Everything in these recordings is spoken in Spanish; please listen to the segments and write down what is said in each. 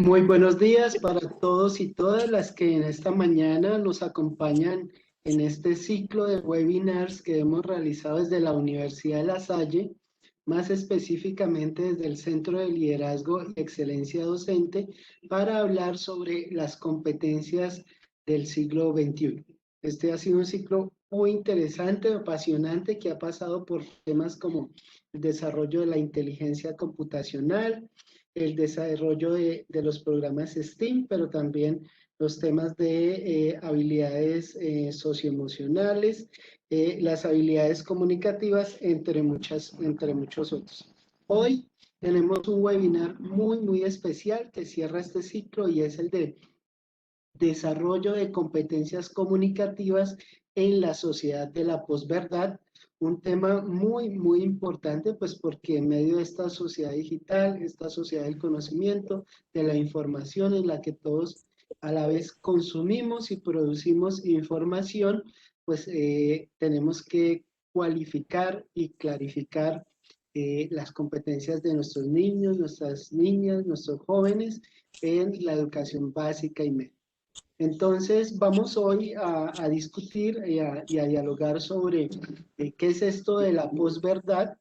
Muy buenos días para todos y todas las que en esta mañana nos acompañan en este ciclo de webinars que hemos realizado desde la Universidad de La Salle, más específicamente desde el Centro de Liderazgo y Excelencia Docente, para hablar sobre las competencias del siglo XXI. Este ha sido un ciclo muy interesante, apasionante, que ha pasado por temas como el desarrollo de la inteligencia computacional, el desarrollo de los programas STEAM, pero también los temas de habilidades socioemocionales, las habilidades comunicativas, entre muchos otros. Hoy tenemos un webinar muy especial que cierra este ciclo y es el de desarrollo de competencias comunicativas en la sociedad de la posverdad, un tema muy importante, pues porque en medio de esta sociedad digital, esta sociedad del conocimiento, de la información en la que todos a la vez consumimos y producimos información, pues tenemos que cualificar y clarificar las competencias de nuestros niños, nuestras niñas, nuestros jóvenes en la educación básica y media. Entonces, vamos hoy a discutir y a dialogar sobre qué es esto de la posverdad,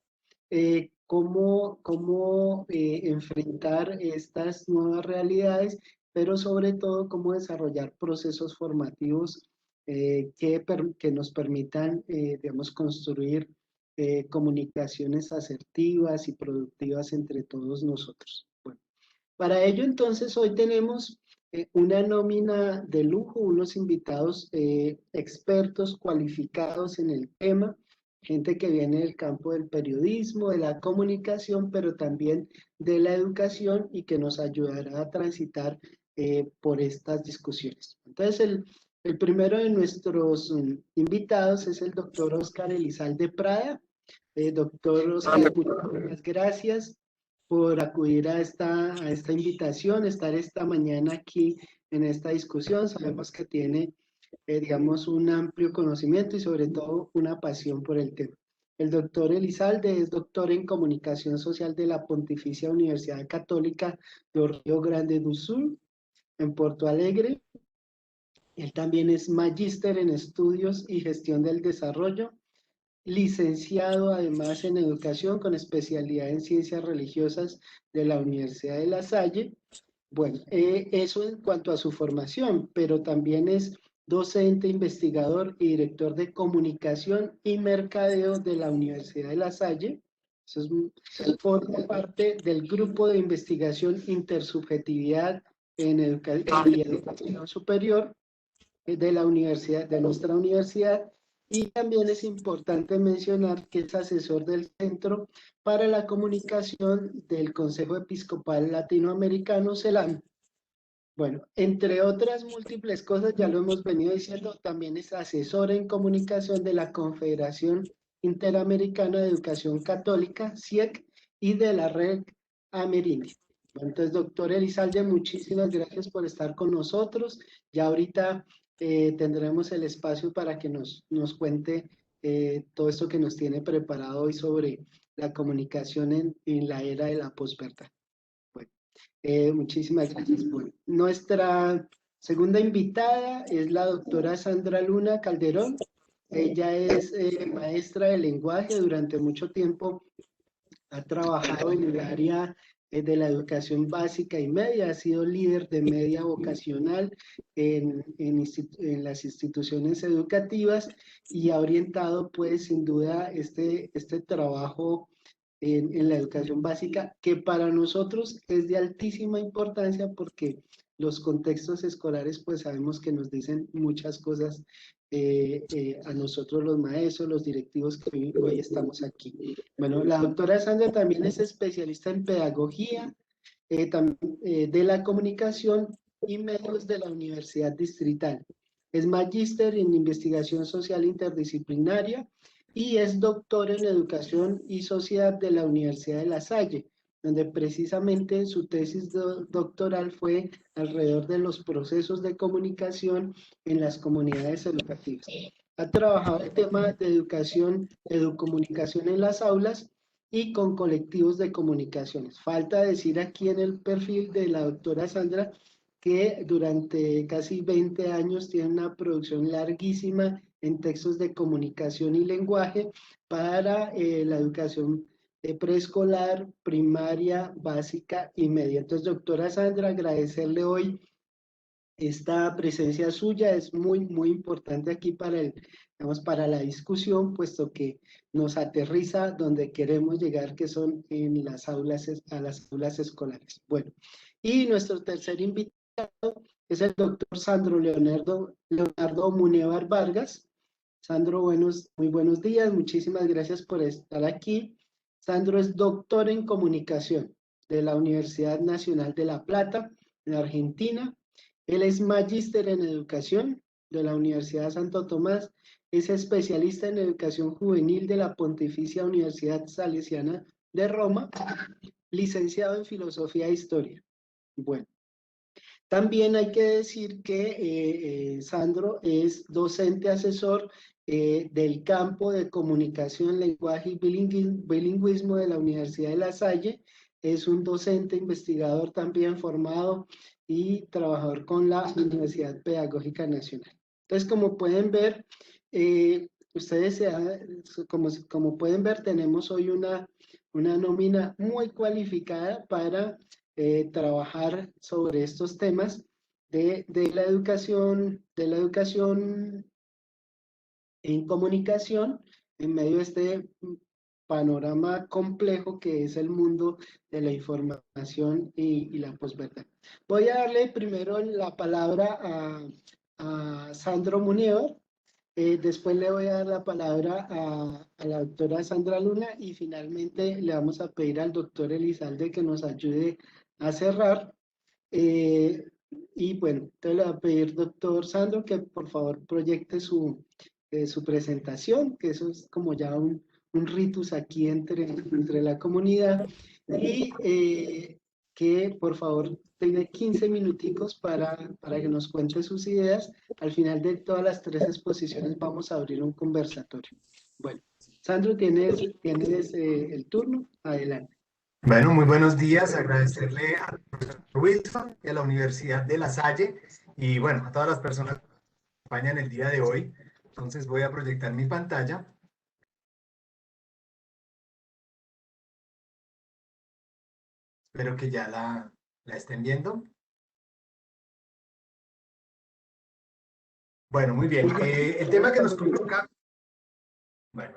cómo enfrentar estas nuevas realidades, pero sobre todo cómo desarrollar procesos formativos que nos permitan, digamos, construir comunicaciones asertivas y productivas entre todos nosotros. Bueno, para ello, entonces, hoy tenemos una nómina de lujo, unos invitados expertos, cualificados en el tema, gente que viene del campo del periodismo, de la comunicación, pero también de la educación y que nos ayudará a transitar por estas discusiones. Entonces, el primero de nuestros invitados es el doctor Oscar Elizalde Prada. Doctor Oscar, muchas gracias por acudir a esta invitación, estar esta mañana aquí en esta discusión. Sabemos que tiene, digamos, un amplio conocimiento y sobre todo una pasión por el tema. El doctor Elizalde es doctor en Comunicación Social de la Pontificia Universidad Católica de Río Grande do Sul, en Porto Alegre. Él también es magíster en Estudios y Gestión del Desarrollo, licenciado además en Educación con especialidad en Ciencias Religiosas de la Universidad de La Salle. Bueno, eso en cuanto a su formación, pero también es docente, investigador y director de Comunicación y Mercadeo de la Universidad de La Salle. Eso forma parte del grupo de investigación Intersubjetividad en Educación Superior de la universidad, de nuestra universidad, y también es importante mencionar que es asesor del Centro para la Comunicación del Consejo Episcopal Latinoamericano, CELAM. Bueno, entre otras múltiples cosas, ya lo hemos venido diciendo, también es asesor en comunicación de la Confederación Interamericana de Educación Católica, CIEC, y de la Red Amerindia. Entonces, doctor Elizalde, muchísimas gracias por estar con nosotros. Ya ahorita tendremos el espacio para que nos cuente todo esto que nos tiene preparado hoy sobre la comunicación en la era de la posverdad. Bueno, muchísimas gracias. Bueno, nuestra segunda invitada es la doctora Sandra Luna Calderón. Ella es maestra de lenguaje, durante mucho tiempo ha trabajado en el área de la educación básica y media, ha sido líder de media vocacional en las instituciones educativas y ha orientado pues sin duda este trabajo en la educación básica, que para nosotros es de altísima importancia porque los contextos escolares pues sabemos que nos dicen muchas cosas a nosotros los maestros, los directivos que hoy estamos aquí. Bueno, la doctora Sandra también es especialista en pedagogía de la comunicación y medios de la Universidad Distrital. Es magíster en investigación social interdisciplinaria y es doctor en educación y sociedad de la Universidad de La Salle, donde precisamente su tesis doctoral fue alrededor de los procesos de comunicación en las comunidades educativas. Ha trabajado el tema de educación, educomunicación en las aulas y con colectivos de comunicaciones. Falta decir aquí en el perfil de la doctora Sandra que durante casi 20 años tiene una producción larguísima en textos de comunicación y lenguaje para la educación preescolar, primaria, básica y media. Entonces, doctora Sandra, agradecerle hoy esta presencia suya es muy, muy importante aquí para digamos, para la discusión, puesto que nos aterriza donde queremos llegar, que son en las aulas, a las aulas escolares. Bueno, y nuestro tercer invitado es el doctor Sandro Leonardo Munevar Vargas. Sandro, muy buenos días, muchísimas gracias por estar aquí. Sandro es doctor en comunicación de la Universidad Nacional de La Plata, en Argentina. Él es magíster en educación de la Universidad Santo Tomás, es especialista en educación juvenil de la Pontificia Universidad Salesiana de Roma, licenciado en filosofía e historia. Bueno, también hay que decir que Sandro es docente asesor del campo de comunicación, lenguaje y bilingüismo de la Universidad de La Salle. Es un docente investigador también formado y trabajador con la Universidad Pedagógica Nacional. Entonces, como pueden ver, ustedes, como pueden ver, tenemos hoy una nómina muy cualificada para trabajar sobre estos temas de la educación en comunicación en medio de este panorama complejo que es el mundo de la información y la posverdad. Voy a darle primero la palabra a Sandro Muñoz, después le voy a dar la palabra a la doctora Sandra Luna y finalmente le vamos a pedir al doctor Elizalde que nos ayude a cerrar. Eh, y bueno, entonces le voy a pedir, doctor Sandro, que por favor proyecte su presentación, que eso es como ya un ritus aquí entre la comunidad, y que por favor tenga 15 minuticos para que nos cuente sus ideas. Al final de todas las tres exposiciones vamos a abrir un conversatorio. Bueno, Sandro, tienes el turno. Adelante. Bueno, muy buenos días. Agradecerle al profesor Wilson y a la Universidad de La Salle y bueno, a todas las personas que nos acompañan el día de hoy. Entonces voy a proyectar mi pantalla. Espero que ya la estén viendo. Bueno, muy bien. El tema que nos convoca,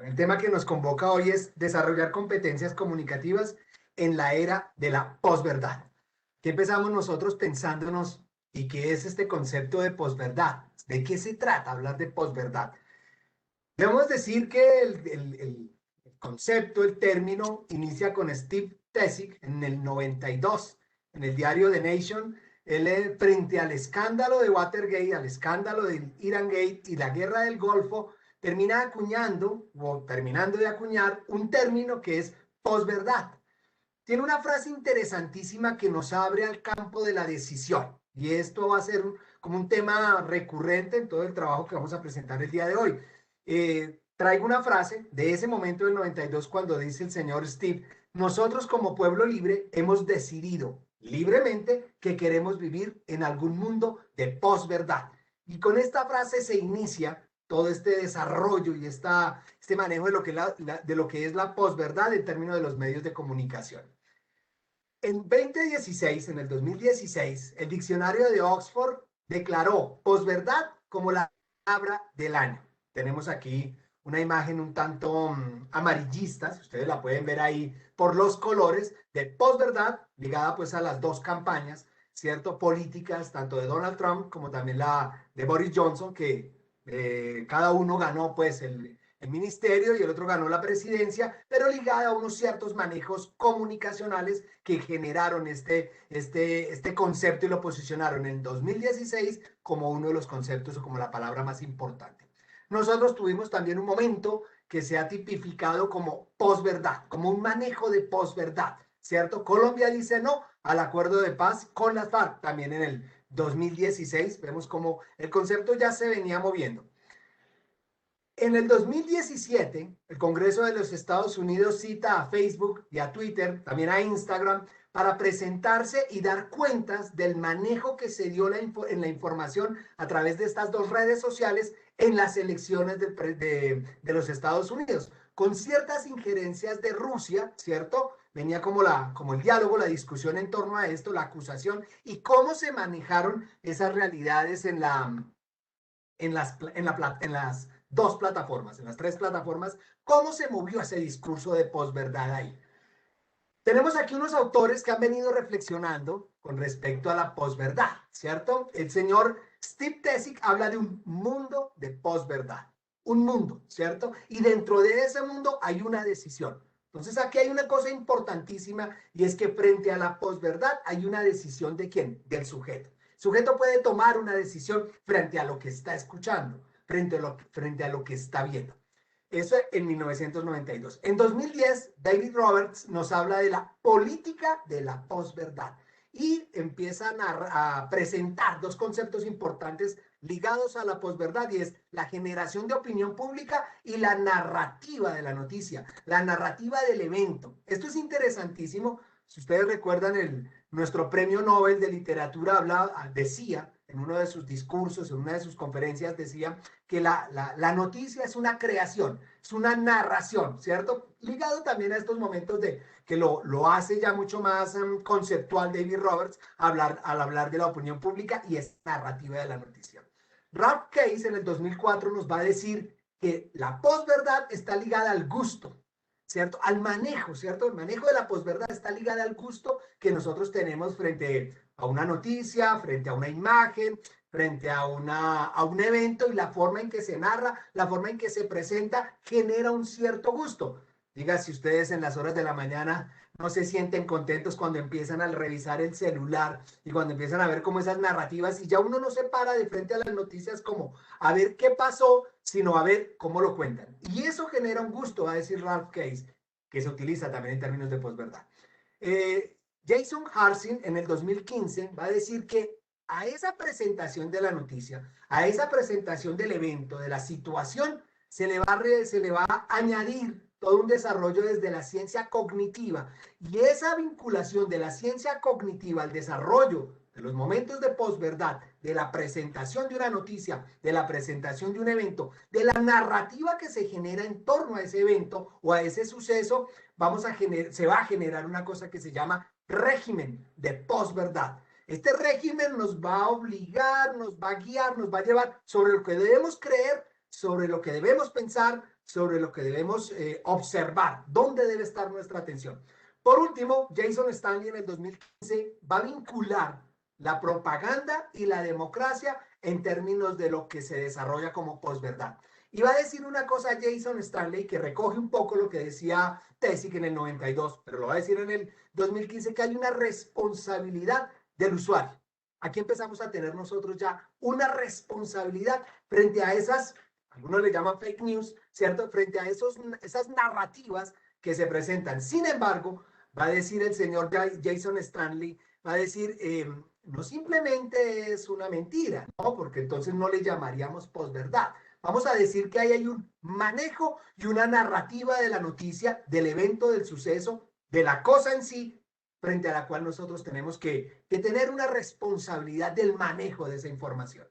el tema que nos convoca hoy es desarrollar competencias comunicativas en la era de la posverdad. ¿Qué empezamos nosotros pensándonos y qué es este concepto de posverdad? ¿De qué se trata hablar de posverdad? Debemos decir que el concepto, el término, inicia con Steve Tessick en el 92, en el diario The Nation. Él, frente al escándalo de Watergate, al escándalo del Iran Gate y la guerra del Golfo, termina acuñando, o terminando de acuñar, un término que es posverdad. Tiene una frase interesantísima que nos abre al campo de la decisión. Y esto va a ser como un tema recurrente en todo el trabajo que vamos a presentar el día de hoy. Traigo una frase de ese momento del 92 cuando dice el señor Steve: nosotros como pueblo libre hemos decidido libremente que queremos vivir en algún mundo de posverdad. Y con esta frase se inicia todo este desarrollo y este manejo de lo que es la posverdad en términos de los medios de comunicación. En 2016, en el 2016, el diccionario de Oxford declaró posverdad como la palabra del año. Tenemos aquí una imagen un tanto amarillista, si ustedes la pueden ver ahí por los colores, de posverdad, ligada pues a las dos campañas, ¿cierto? Políticas, tanto de Donald Trump como también la de Boris Johnson, que cada uno ganó pues el ministerio y el otro ganó la presidencia, pero ligada a unos ciertos manejos comunicacionales que generaron este concepto y lo posicionaron en 2016 como uno de los conceptos o como la palabra más importante. Nosotros tuvimos también un momento que se ha tipificado como posverdad, como un manejo de posverdad, ¿cierto? Colombia dice no al acuerdo de paz con las FARC, también en el 2016, vemos como el concepto ya se venía moviendo. En el 2017, el Congreso de los Estados Unidos cita a Facebook y a Twitter, también a Instagram, para presentarse y dar cuentas del manejo que se dio en la información a través de estas dos redes sociales en las elecciones de los Estados Unidos, con ciertas injerencias de Rusia, ¿cierto? Venía como el diálogo, la discusión en torno a esto, la acusación y cómo se manejaron esas realidades en las dos plataformas, en las tres plataformas, cómo se movió ese discurso de posverdad ahí. Tenemos aquí unos autores que han venido reflexionando con respecto a la posverdad, ¿cierto? El señor Steve Tessick habla de un mundo de posverdad, un mundo, ¿cierto? Y dentro de ese mundo hay una decisión. Entonces aquí hay una cosa importantísima y es que frente a la posverdad hay una decisión ¿de quién? Del sujeto. El sujeto puede tomar una decisión frente a lo que está escuchando, frente a lo que está viendo. Eso en 1992. En 2010, David Roberts nos habla de la política de la posverdad y empiezan a presentar dos conceptos importantes ligados a la posverdad y es la generación de opinión pública y la narrativa de la noticia, la narrativa del evento. Esto es interesantísimo. Si ustedes recuerdan, nuestro premio Nobel de literatura decía en uno de sus discursos, en una de sus conferencias, decía que la noticia es una creación, es una narración, ¿cierto? Ligado también a estos momentos que lo hace ya mucho más conceptual David Roberts al hablar de la opinión pública y es narrativa de la noticia. Ralph Case en el 2004 nos va a decir que la posverdad está ligada al gusto, ¿cierto? Al manejo, ¿cierto? El manejo de la posverdad está ligada al gusto que nosotros tenemos frente a una noticia, frente a una imagen, frente a un evento y la forma en que se narra, la forma en que se presenta, genera un cierto gusto. Diga si ustedes en las horas de la mañana no se sienten contentos cuando empiezan a revisar el celular y cuando empiezan a ver como esas narrativas y ya uno no se para de frente a las noticias como a ver qué pasó, sino a ver cómo lo cuentan. Y eso genera un gusto, va a decir Ralph Case, que se utiliza también en términos de posverdad. Jason Harsin en el 2015 va a decir que a esa presentación de la noticia, a esa presentación del evento, de la situación, se le va a añadir todo un desarrollo desde la ciencia cognitiva. Y esa vinculación de la ciencia cognitiva al desarrollo de los momentos de posverdad, de la presentación de una noticia, de la presentación de un evento, de la narrativa que se genera en torno a ese evento o a ese suceso, se va a generar una cosa que se llama régimen de posverdad. Este régimen nos va a obligar, nos va a guiar, nos va a llevar sobre lo que debemos creer, sobre lo que debemos pensar, sobre lo que debemos observar, dónde debe estar nuestra atención. Por último, Jason Stanley en el 2015 va a vincular la propaganda y la democracia en términos de lo que se desarrolla como posverdad. Y va a decir una cosa Jason Stanley que recoge un poco lo que decía Tessick en el 92, pero lo va a decir en el 2015 que hay una responsabilidad del usuario. Aquí empezamos a tener nosotros ya una responsabilidad frente a esas, algunos le llaman fake news, ¿cierto? Frente a esas narrativas que se presentan. Sin embargo, va a decir el señor Jason Stanley, va a decir, no simplemente es una mentira, ¿no? Porque entonces no le llamaríamos posverdad. Vamos a decir que ahí hay un manejo y una narrativa de la noticia, del evento, del suceso, de la cosa en sí, frente a la cual nosotros tenemos que tener una responsabilidad del manejo de esa información.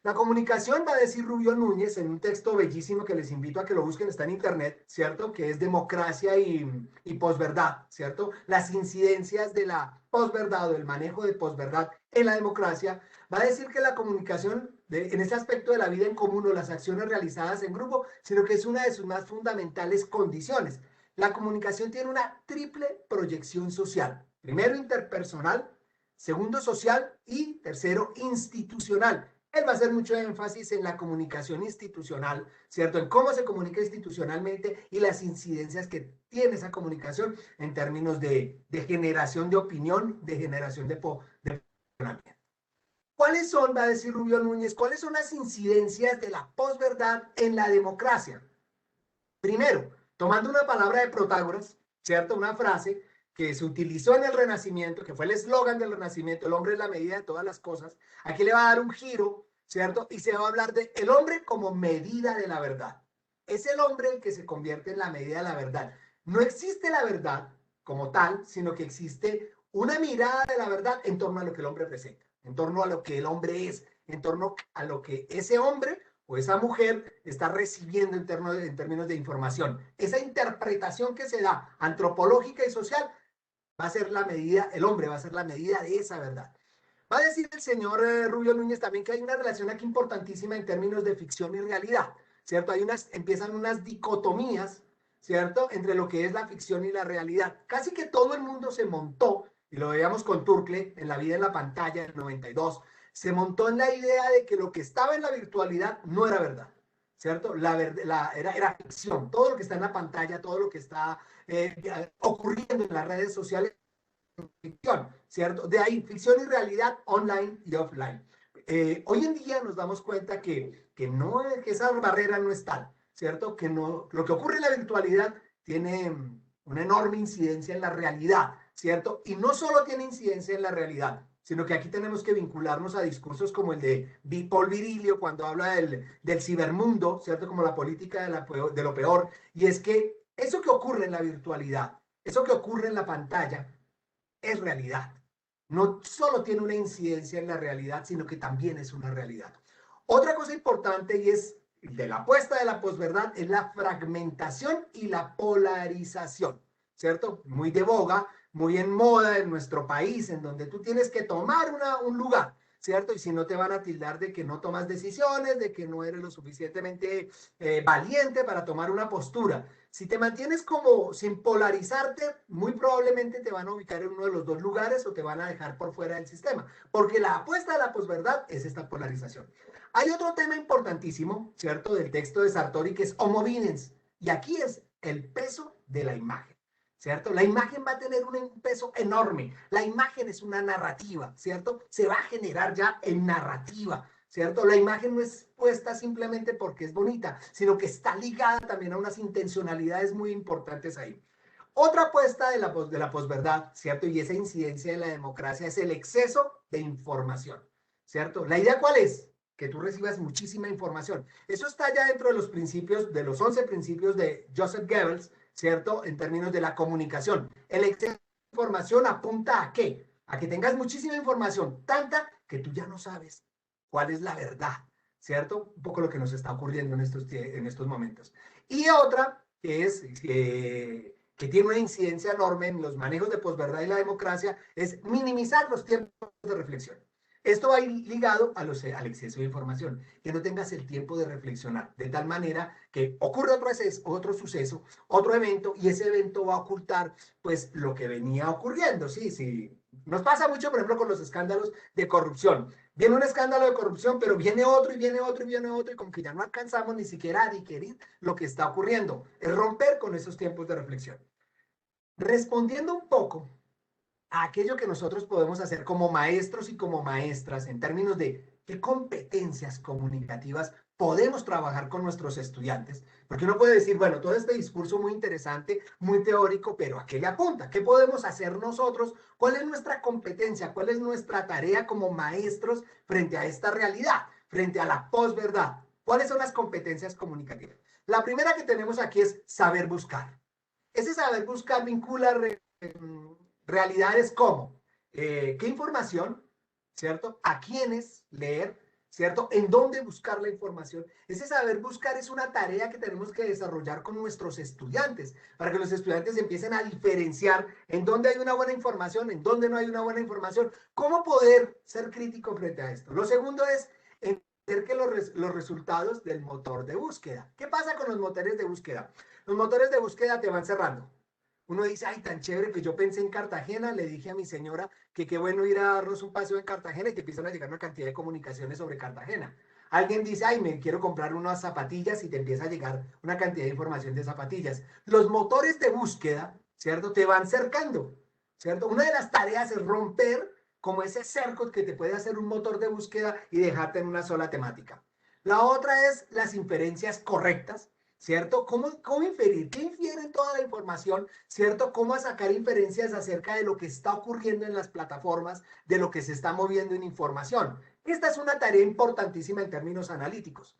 La comunicación, va a decir Rubio Núñez en un texto bellísimo que les invito a que lo busquen, está en internet, ¿cierto? Que es Democracia y posverdad, ¿cierto? Las incidencias de la posverdad o del manejo de posverdad en la democracia. Va a decir que la comunicación, en ese aspecto de la vida en común o las acciones realizadas en grupo, sino que es una de sus más fundamentales condiciones. La comunicación tiene una triple proyección social. Primero, interpersonal. Segundo, social. Y tercero, institucional. Él va a hacer mucho énfasis en la comunicación institucional, ¿cierto? En cómo se comunica institucionalmente y las incidencias que tiene esa comunicación en términos de generación de opinión, de generación de posicionamiento. ¿Cuáles son, va a decir Rubio Núñez, cuáles son las incidencias de la posverdad en la democracia? Primero, tomando una palabra de Protágoras, ¿cierto? Una frase que se utilizó en el Renacimiento, que fue el eslogan del Renacimiento, el hombre es la medida de todas las cosas. Aquí le va a dar un giro ¿cierto? Y se va a hablar de el hombre como medida de la verdad. Es el hombre el que se convierte en la medida de la verdad. No existe la verdad como tal, sino que existe una mirada de la verdad en torno a lo que el hombre presenta, en torno a lo que el hombre es, en torno a lo que ese hombre o esa mujer está recibiendo en términos de información. Esa interpretación que se da antropológica y social va a ser la medida, el hombre va a ser la medida de esa verdad. Va a decir el señor Rubio Núñez también que hay una relación aquí importantísima en términos de ficción y realidad, ¿cierto? Empiezan unas dicotomías, ¿cierto? Entre lo que es la ficción y la realidad. Casi que todo el mundo se montó, y lo veíamos con Turcle en La vida en la pantalla del 92, se montó en la idea de que lo que estaba en la virtualidad no era verdad, ¿cierto? Era ficción. Todo lo que está en la pantalla, todo lo que está ocurriendo en las redes sociales, ficción, ¿cierto? De ahí, ficción y realidad online y offline. Hoy en día nos damos cuenta no, que esa barrera no es tal, ¿cierto? Que no, lo que ocurre en la virtualidad tiene una enorme incidencia en la realidad, ¿cierto? Y no solo tiene incidencia en la realidad, sino que aquí tenemos que vincularnos a discursos como el de Paul Virilio cuando habla del cibermundo, ¿cierto? Como la política de lo peor. Y es que eso que ocurre en la virtualidad, eso que ocurre en la pantalla, es realidad. No solo tiene una incidencia en la realidad, sino que también es una realidad. Otra cosa importante y es de la apuesta de la posverdad es la fragmentación y la polarización, ¿cierto? Muy de boga, muy en moda en nuestro país, en donde tú tienes que tomar un lugar, ¿cierto? Y si no te van a tildar de que no tomas decisiones, de que no eres lo suficientemente valiente para tomar una postura. Si te mantienes como sin polarizarte, muy probablemente te van a ubicar en uno de los dos lugares o te van a dejar por fuera del sistema, porque la apuesta de la posverdad es esta polarización. Hay otro tema importantísimo, ¿cierto?, del texto de Sartori, que es homo videns, y aquí es el peso de la imagen, ¿cierto? La imagen va a tener un peso enorme, la imagen es una narrativa, ¿cierto? Se va a generar ya en narrativa, ¿cierto? La imagen no es puesta simplemente porque es bonita, sino que está ligada también a unas intencionalidades muy importantes ahí. Otra apuesta de la posverdad, ¿cierto? Y esa incidencia en la democracia es el exceso de información, ¿cierto? ¿La idea cuál es? Que tú recibas muchísima información. Eso está ya dentro de los principios, de los 11 principios de Joseph Goebbels, ¿cierto? En términos de la comunicación. El exceso de información apunta ¿a qué? A que tengas muchísima información, tanta que tú ya no sabes cuál es la verdad, ¿cierto? Un poco lo que nos está ocurriendo en estos momentos. Y otra que es que tiene una incidencia enorme en los manejos de posverdad y la democracia es minimizar los tiempos de reflexión. Esto va a ir ligado al exceso de información, que no tengas el tiempo de reflexionar, de tal manera que ocurre otro suceso, otro evento, y ese evento va a ocultar pues lo que venía ocurriendo, ¿sí? Sí. Nos pasa mucho, por ejemplo, con los escándalos de corrupción. Viene un escándalo de corrupción, pero viene otro y viene otro y viene otro, y como que ya no alcanzamos ni siquiera a digerir lo que está ocurriendo. Es romper con esos tiempos de reflexión. Respondiendo un poco a aquello que nosotros podemos hacer como maestros y como maestras en términos de qué competencias comunicativas podemos trabajar con nuestros estudiantes, porque uno puede decir, bueno, todo este discurso muy interesante, muy teórico, pero ¿a qué le apunta? ¿Qué podemos hacer nosotros? ¿Cuál es nuestra competencia? ¿Cuál es nuestra tarea como maestros frente a esta realidad, frente a la posverdad? ¿Cuáles son las competencias comunicativas? La primera que tenemos aquí es saber buscar. Ese saber buscar vincula realidades como qué información, ¿cierto? A quiénes leer, ¿cierto? En dónde buscar la información. Ese saber buscar es una tarea que tenemos que desarrollar con nuestros estudiantes, para que los estudiantes empiecen a diferenciar en dónde hay una buena información, en dónde no hay una buena información, cómo poder ser crítico frente a esto. Lo segundo es entender que los resultados del motor de búsqueda. ¿Qué pasa con los motores de búsqueda? Los motores de búsqueda te van cerrando. Uno dice, ay, tan chévere que yo pensé en Cartagena, le dije a mi señora que qué bueno ir a darnos un paseo en Cartagena y te empiezan a llegar una cantidad de comunicaciones sobre Cartagena. Alguien dice, ay, me quiero comprar unas zapatillas y te empieza a llegar una cantidad de información de zapatillas. Los motores de búsqueda, ¿cierto? Te van cercando, ¿cierto? Una de las tareas es romper como ese cerco que te puede hacer un motor de búsqueda y dejarte en una sola temática. La otra es las inferencias correctas, ¿cierto? ¿Cómo inferir? ¿Qué infiere toda la información, ¿cierto? ¿Cómo sacar inferencias acerca de lo que está ocurriendo en las plataformas, de lo que se está moviendo en información? Esta es una tarea importantísima en términos analíticos.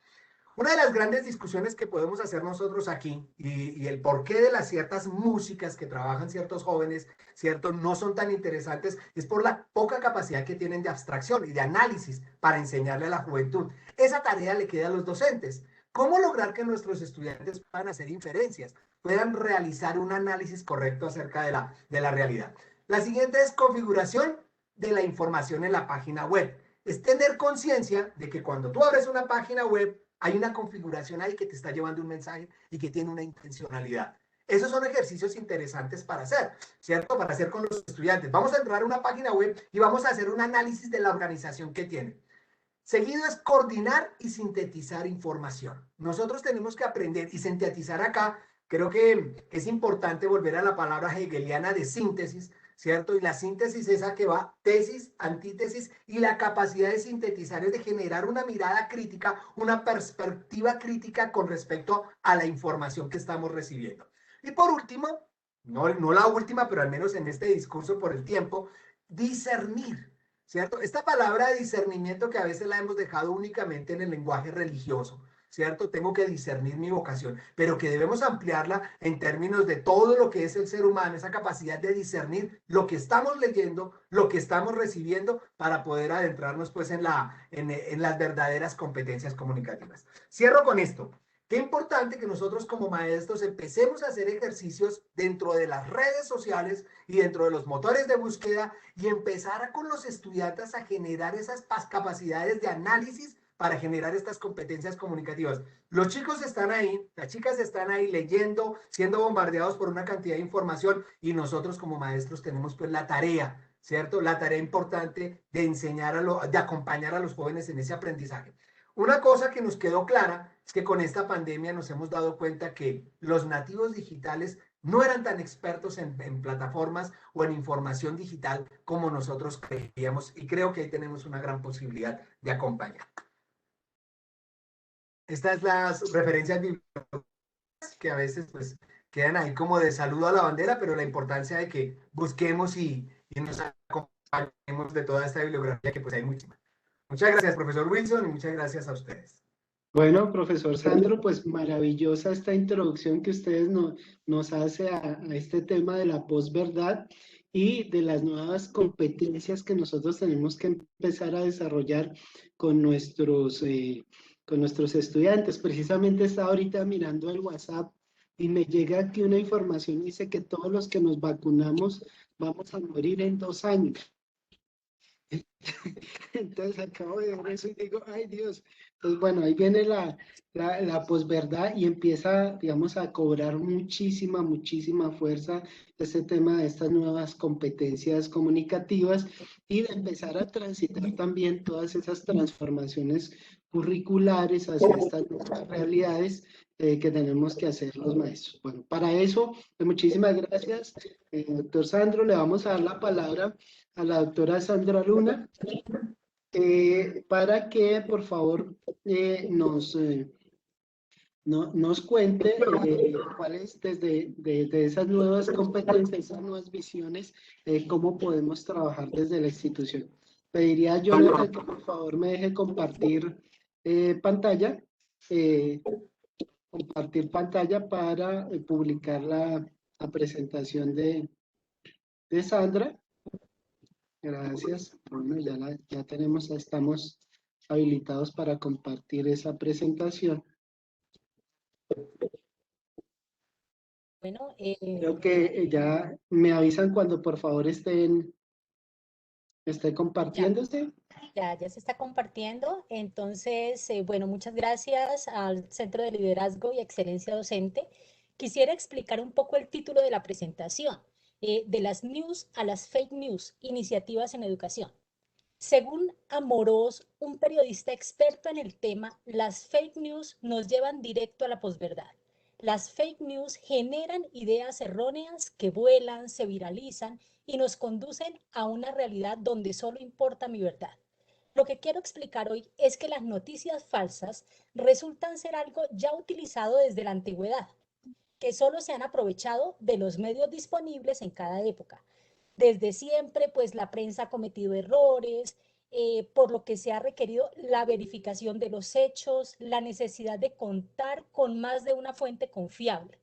Una de las grandes discusiones que podemos hacer nosotros aquí y el porqué de las ciertas músicas que trabajan ciertos jóvenes, ¿cierto? No son tan interesantes, es por la poca capacidad que tienen de abstracción y de análisis para enseñarle a la juventud. Esa tarea le queda a los docentes. ¿Cómo lograr que nuestros estudiantes puedan hacer inferencias, puedan realizar un análisis correcto acerca de la realidad? La siguiente es configuración de la información en la página web. Es tener conciencia de que cuando tú abres una página web, hay una configuración ahí que te está llevando un mensaje y que tiene una intencionalidad. Esos son ejercicios interesantes para hacer, ¿cierto? Para hacer con los estudiantes. Vamos a entrar a una página web y vamos a hacer un análisis de la organización que tiene. Seguido es coordinar y sintetizar información. Nosotros tenemos que aprender y sintetizar acá. Creo que es importante volver a la palabra hegeliana de síntesis, ¿cierto? Y la síntesis es esa que va tesis, antítesis, y la capacidad de sintetizar es de generar una mirada crítica, una perspectiva crítica con respecto a la información que estamos recibiendo. Y por último, no la última, pero al menos en este discurso por el tiempo, discernir. ¿Cierto? Esta palabra de discernimiento que a veces la hemos dejado únicamente en el lenguaje religioso, ¿cierto? Tengo que discernir mi vocación, pero que debemos ampliarla en términos de todo lo que es el ser humano, esa capacidad de discernir lo que estamos leyendo, lo que estamos recibiendo, para poder adentrarnos pues en las verdaderas competencias comunicativas. Cierro con esto. Qué importante que nosotros como maestros empecemos a hacer ejercicios dentro de las redes sociales y dentro de los motores de búsqueda y empezar con los estudiantes a generar esas capacidades de análisis para generar estas competencias comunicativas. Los chicos están ahí, las chicas están ahí leyendo, siendo bombardeados por una cantidad de información y nosotros como maestros tenemos pues la tarea, ¿cierto? La tarea importante de enseñar, de acompañar a los jóvenes en ese aprendizaje. Una cosa que nos quedó clara es que con esta pandemia nos hemos dado cuenta que los nativos digitales no eran tan expertos en plataformas o en información digital como nosotros creíamos, y creo que ahí tenemos una gran posibilidad de acompañar. Estas las referencias que a veces pues quedan ahí como de saludo a la bandera, pero la importancia de que busquemos y nos acompañemos de toda esta bibliografía que pues hay muchísima. Muchas gracias, profesor Wilson, y muchas gracias a ustedes. Bueno, profesor Sandro, pues maravillosa esta introducción que ustedes nos hace a este tema de la posverdad y de las nuevas competencias que nosotros tenemos que empezar a desarrollar con nuestros estudiantes. Precisamente estaba ahorita mirando el WhatsApp y me llega aquí una información, dice que todos los que nos vacunamos vamos a morir en 2 años. Entonces acabo de ver eso y digo, ay Dios. Entonces, bueno, ahí viene la posverdad y empieza, digamos, a cobrar muchísima fuerza este tema de estas nuevas competencias comunicativas y de empezar a transitar también todas esas transformaciones curriculares hacia estas nuevas realidades que tenemos que hacer los maestros. Bueno, para eso, pues, muchísimas gracias, doctor Sandro. Le vamos a dar la palabra a la doctora Sandra Luna para que por favor nos cuente cuáles desde esas nuevas competencias, esas nuevas visiones, cómo podemos trabajar desde la institución. Pediría a Jonathan que por favor me deje compartir pantalla, para publicar la presentación de Sandra. Gracias. Bueno, ya tenemos, estamos habilitados para compartir esa presentación. Bueno, Creo que ya me avisan cuando por favor esté compartiéndose. ya se está compartiendo. Entonces, bueno, muchas gracias al Centro de Liderazgo y Excelencia Docente. Quisiera explicar un poco el título de la presentación, de las news a las fake news, iniciativas en educación. Según Amorós, un periodista experto en el tema, las fake news nos llevan directo a la posverdad. Las fake news generan ideas erróneas que vuelan, se viralizan y nos conducen a una realidad donde solo importa mi verdad. Lo que quiero explicar hoy es que las noticias falsas resultan ser algo ya utilizado desde la antigüedad, que solo se han aprovechado de los medios disponibles en cada época. Desde siempre, pues la prensa ha cometido errores, por lo que se ha requerido la verificación de los hechos, la necesidad de contar con más de una fuente confiable.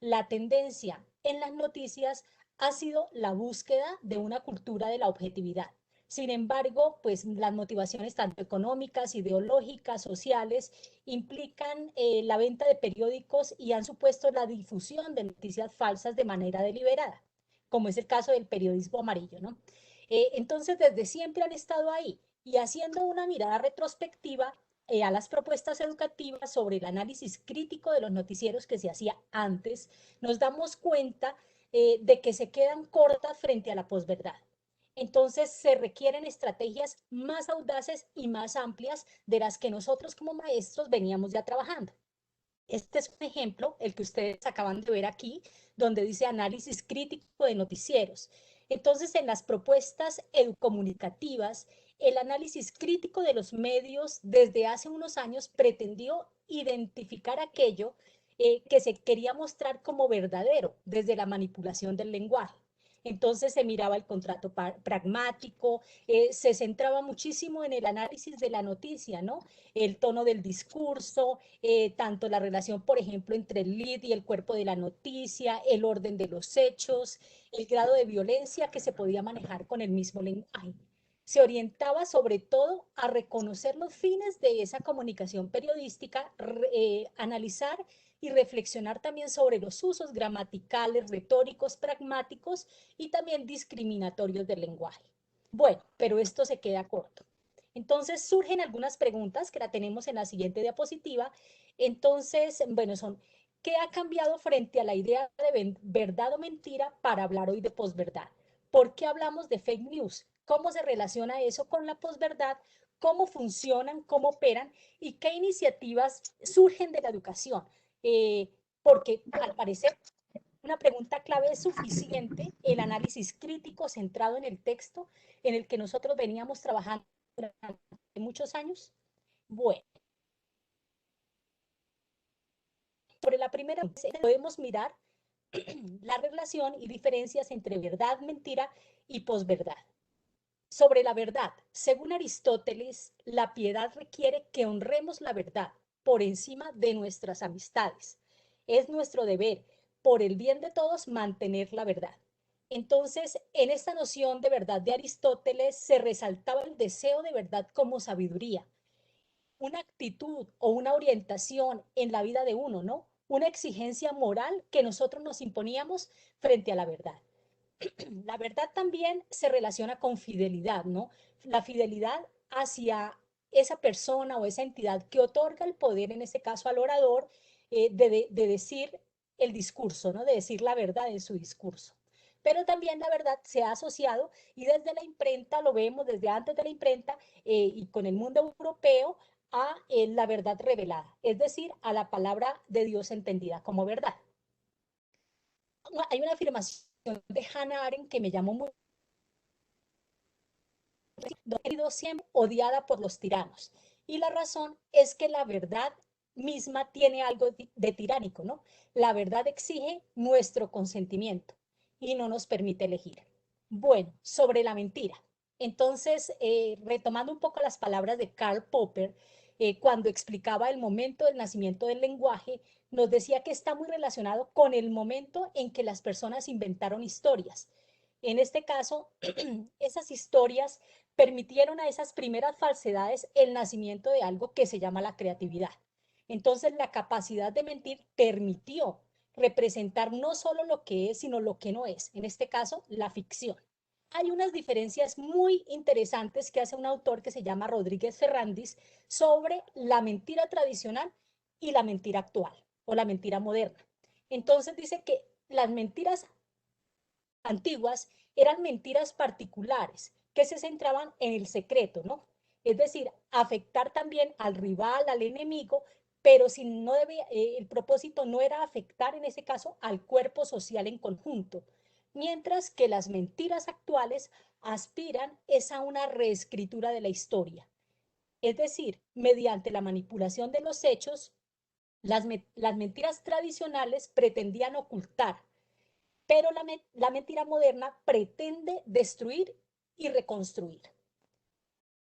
La tendencia en las noticias ha sido la búsqueda de una cultura de la objetividad. Sin embargo, pues las motivaciones tanto económicas, ideológicas, sociales, implican la venta de periódicos y han supuesto la difusión de noticias falsas de manera deliberada, como es el caso del periodismo amarillo, ¿no? Entonces, desde siempre han estado ahí y haciendo una mirada retrospectiva a las propuestas educativas sobre el análisis crítico de los noticieros que se hacía antes, nos damos cuenta de que se quedan cortas frente a la posverdad. Entonces se requieren estrategias más audaces y más amplias de las que nosotros como maestros veníamos ya trabajando. Este es un ejemplo, el que ustedes acaban de ver aquí, donde dice análisis crítico de noticieros. Entonces, en las propuestas educomunicativas, el análisis crítico de los medios desde hace unos años pretendió identificar aquello que se quería mostrar como verdadero desde la manipulación del lenguaje. Entonces se miraba el contrato pragmático, se centraba muchísimo en el análisis de la noticia, ¿no? El tono del discurso, tanto la relación, por ejemplo, entre el lead y el cuerpo de la noticia, el orden de los hechos, el grado de violencia que se podía manejar con el mismo lenguaje. Se orientaba sobre todo a reconocer los fines de esa comunicación periodística, analizar y reflexionar también sobre los usos gramaticales, retóricos, pragmáticos y también discriminatorios del lenguaje. Bueno, pero esto se queda corto. Entonces surgen algunas preguntas que la tenemos en la siguiente diapositiva. Entonces, bueno, son, ¿qué ha cambiado frente a la idea de verdad o mentira para hablar hoy de posverdad? ¿Por qué hablamos de fake news? ¿Cómo se relaciona eso con la posverdad? ¿Cómo funcionan? ¿Cómo operan? ¿Y qué iniciativas surgen de la educación? Porque al parecer una pregunta clave es suficiente el análisis crítico centrado en el texto en el que nosotros veníamos trabajando durante muchos años. Bueno, sobre la primera podemos mirar la relación y diferencias entre verdad, mentira y posverdad. Sobre la verdad, según Aristóteles, la piedad requiere que honremos la verdad por encima de nuestras amistades. Es nuestro deber, por el bien de todos, mantener la verdad. Entonces, en esta noción de verdad de Aristóteles se resaltaba el deseo de verdad como sabiduría, una actitud o una orientación en la vida de uno, ¿no? Una exigencia moral que nosotros nos imponíamos frente a la verdad. La verdad también se relaciona con fidelidad, ¿no? La fidelidad hacia esa persona o esa entidad que otorga el poder, en este caso al orador, de decir el discurso, ¿no? De decir la verdad en su discurso. Pero también la verdad se ha asociado, y desde la imprenta, lo vemos desde antes de la imprenta y con el mundo europeo, a la verdad revelada, es decir, a la palabra de Dios entendida como verdad. Hay una afirmación de Hannah Arendt que me llamó muy siempre odiada por los tiranos. Y la razón es que la verdad misma tiene algo de tiránico, ¿no? La verdad exige nuestro consentimiento y no nos permite elegir. Bueno, sobre la mentira. Entonces, retomando un poco las palabras de Karl Popper, cuando explicaba el momento del nacimiento del lenguaje, nos decía que está muy relacionado con el momento en que las personas inventaron historias. En este caso, esas historias permitieron a esas primeras falsedades el nacimiento de algo que se llama la creatividad. Entonces, la capacidad de mentir permitió representar no solo lo que es, sino lo que no es, en este caso, la ficción. Hay unas diferencias muy interesantes que hace un autor que se llama Rodríguez Ferrandis sobre la mentira tradicional y la mentira actual o la mentira moderna. Entonces dice que las mentiras antiguas eran mentiras particulares que se centraban en el secreto, ¿no? Es decir, afectar también al rival, al enemigo, pero si no debe, el propósito no era afectar en ese caso al cuerpo social en conjunto. mientras que las mentiras actuales aspiran es a una reescritura de la historia. Es decir, mediante la manipulación de los hechos, las mentiras tradicionales pretendían ocultar, pero la mentira moderna pretende destruir y reconstruir.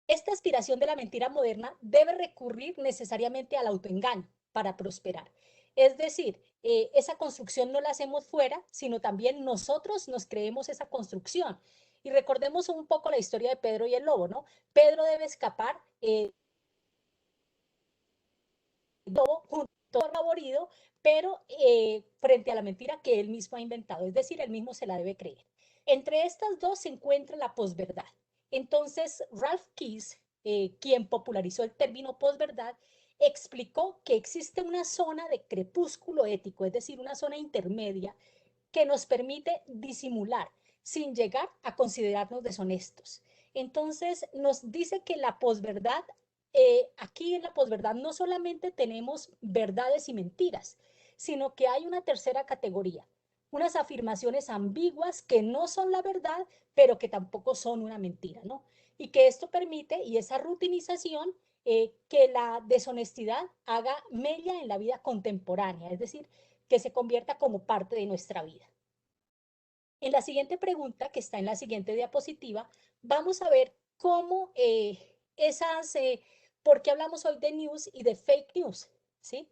Esta aspiración de la mentira moderna debe recurrir necesariamente al autoengaño para prosperar. Es decir, esa construcción no la hacemos fuera, sino también nosotros nos creemos esa construcción. Y recordemos un poco la historia de Pedro y el lobo, ¿no? Pedro debe escapar lobo junto al favorido, pero frente a la mentira que él mismo ha inventado, es decir, él mismo se la debe creer. Entre estas dos se encuentra la posverdad. Entonces, Ralph Keyes, quien popularizó el término posverdad, explicó que existe una zona de crepúsculo ético, es decir, una zona intermedia que nos permite disimular sin llegar a considerarnos deshonestos. Entonces, nos dice que la posverdad, aquí en la posverdad no solamente tenemos verdades y mentiras, sino que hay una tercera categoría, unas afirmaciones ambiguas que no son la verdad, pero que tampoco son una mentira, ¿no? Y que esto permite, y esa rutinización, que la deshonestidad haga mella en la vida contemporánea, es decir, que se convierta como parte de nuestra vida. En la siguiente pregunta, que está en la siguiente diapositiva, vamos a ver cómo por qué hablamos hoy de news y de fake news, ¿sí?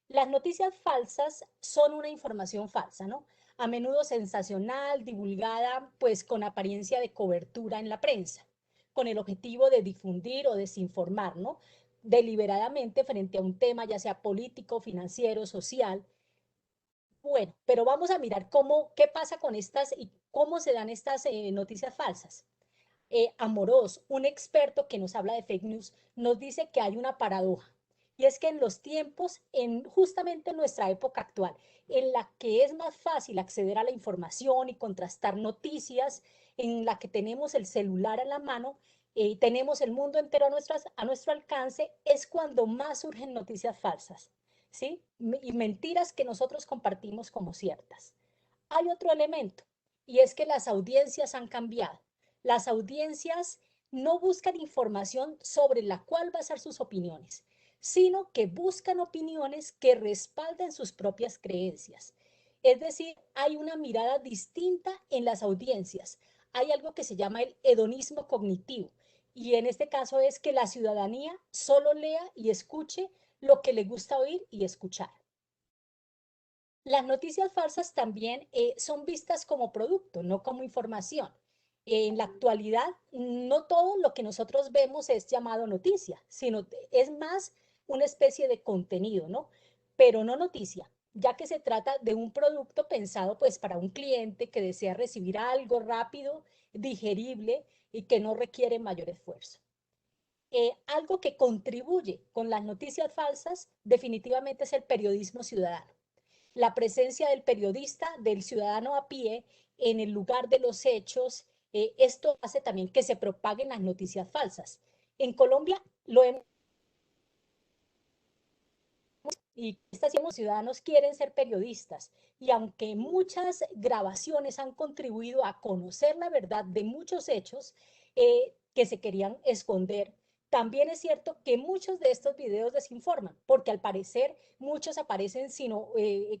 Las noticias falsas son una información falsa, ¿no? A menudo sensacional, divulgada, pues con apariencia de cobertura en la prensa, con el objetivo de difundir o desinformar, ¿no? Deliberadamente frente a un tema, ya sea político, financiero, social. Bueno, pero vamos a mirar qué pasa con estas y cómo se dan estas noticias falsas. Amorós, un experto que nos habla de fake news, nos dice que hay una paradoja. Y es que en los tiempos, justamente en nuestra época actual, en la que es más fácil acceder a la información y contrastar noticias, en la que tenemos el celular a la mano, tenemos el mundo entero a nuestro alcance, es cuando más surgen noticias falsas, ¿sí? Y mentiras que nosotros compartimos como ciertas. Hay otro elemento, y es que las audiencias han cambiado. Las audiencias no buscan información sobre la cual basar sus opiniones, sino que buscan opiniones que respalden sus propias creencias. Es decir, hay una mirada distinta en las audiencias. Hay algo que se llama el hedonismo cognitivo, y en este caso es que la ciudadanía solo lea y escuche lo que le gusta oír y escuchar. Las noticias falsas también son vistas como producto, no como información. En la actualidad, no todo lo que nosotros vemos es llamado noticia, sino es más una especie de contenido, ¿no? Pero no noticia, ya que se trata de un producto pensado pues para un cliente que desea recibir algo rápido, digerible y que no requiere mayor esfuerzo. Algo que contribuye con las noticias falsas definitivamente es el periodismo ciudadano. La presencia del periodista, del ciudadano a pie, en el lugar de los hechos, esto hace también que se propaguen las noticias falsas. En Colombia lo hemos y los ciudadanos quieren ser periodistas y aunque muchas grabaciones han contribuido a conocer la verdad de muchos hechos que se querían esconder, también es cierto que muchos de estos videos desinforman, porque al parecer muchos aparecen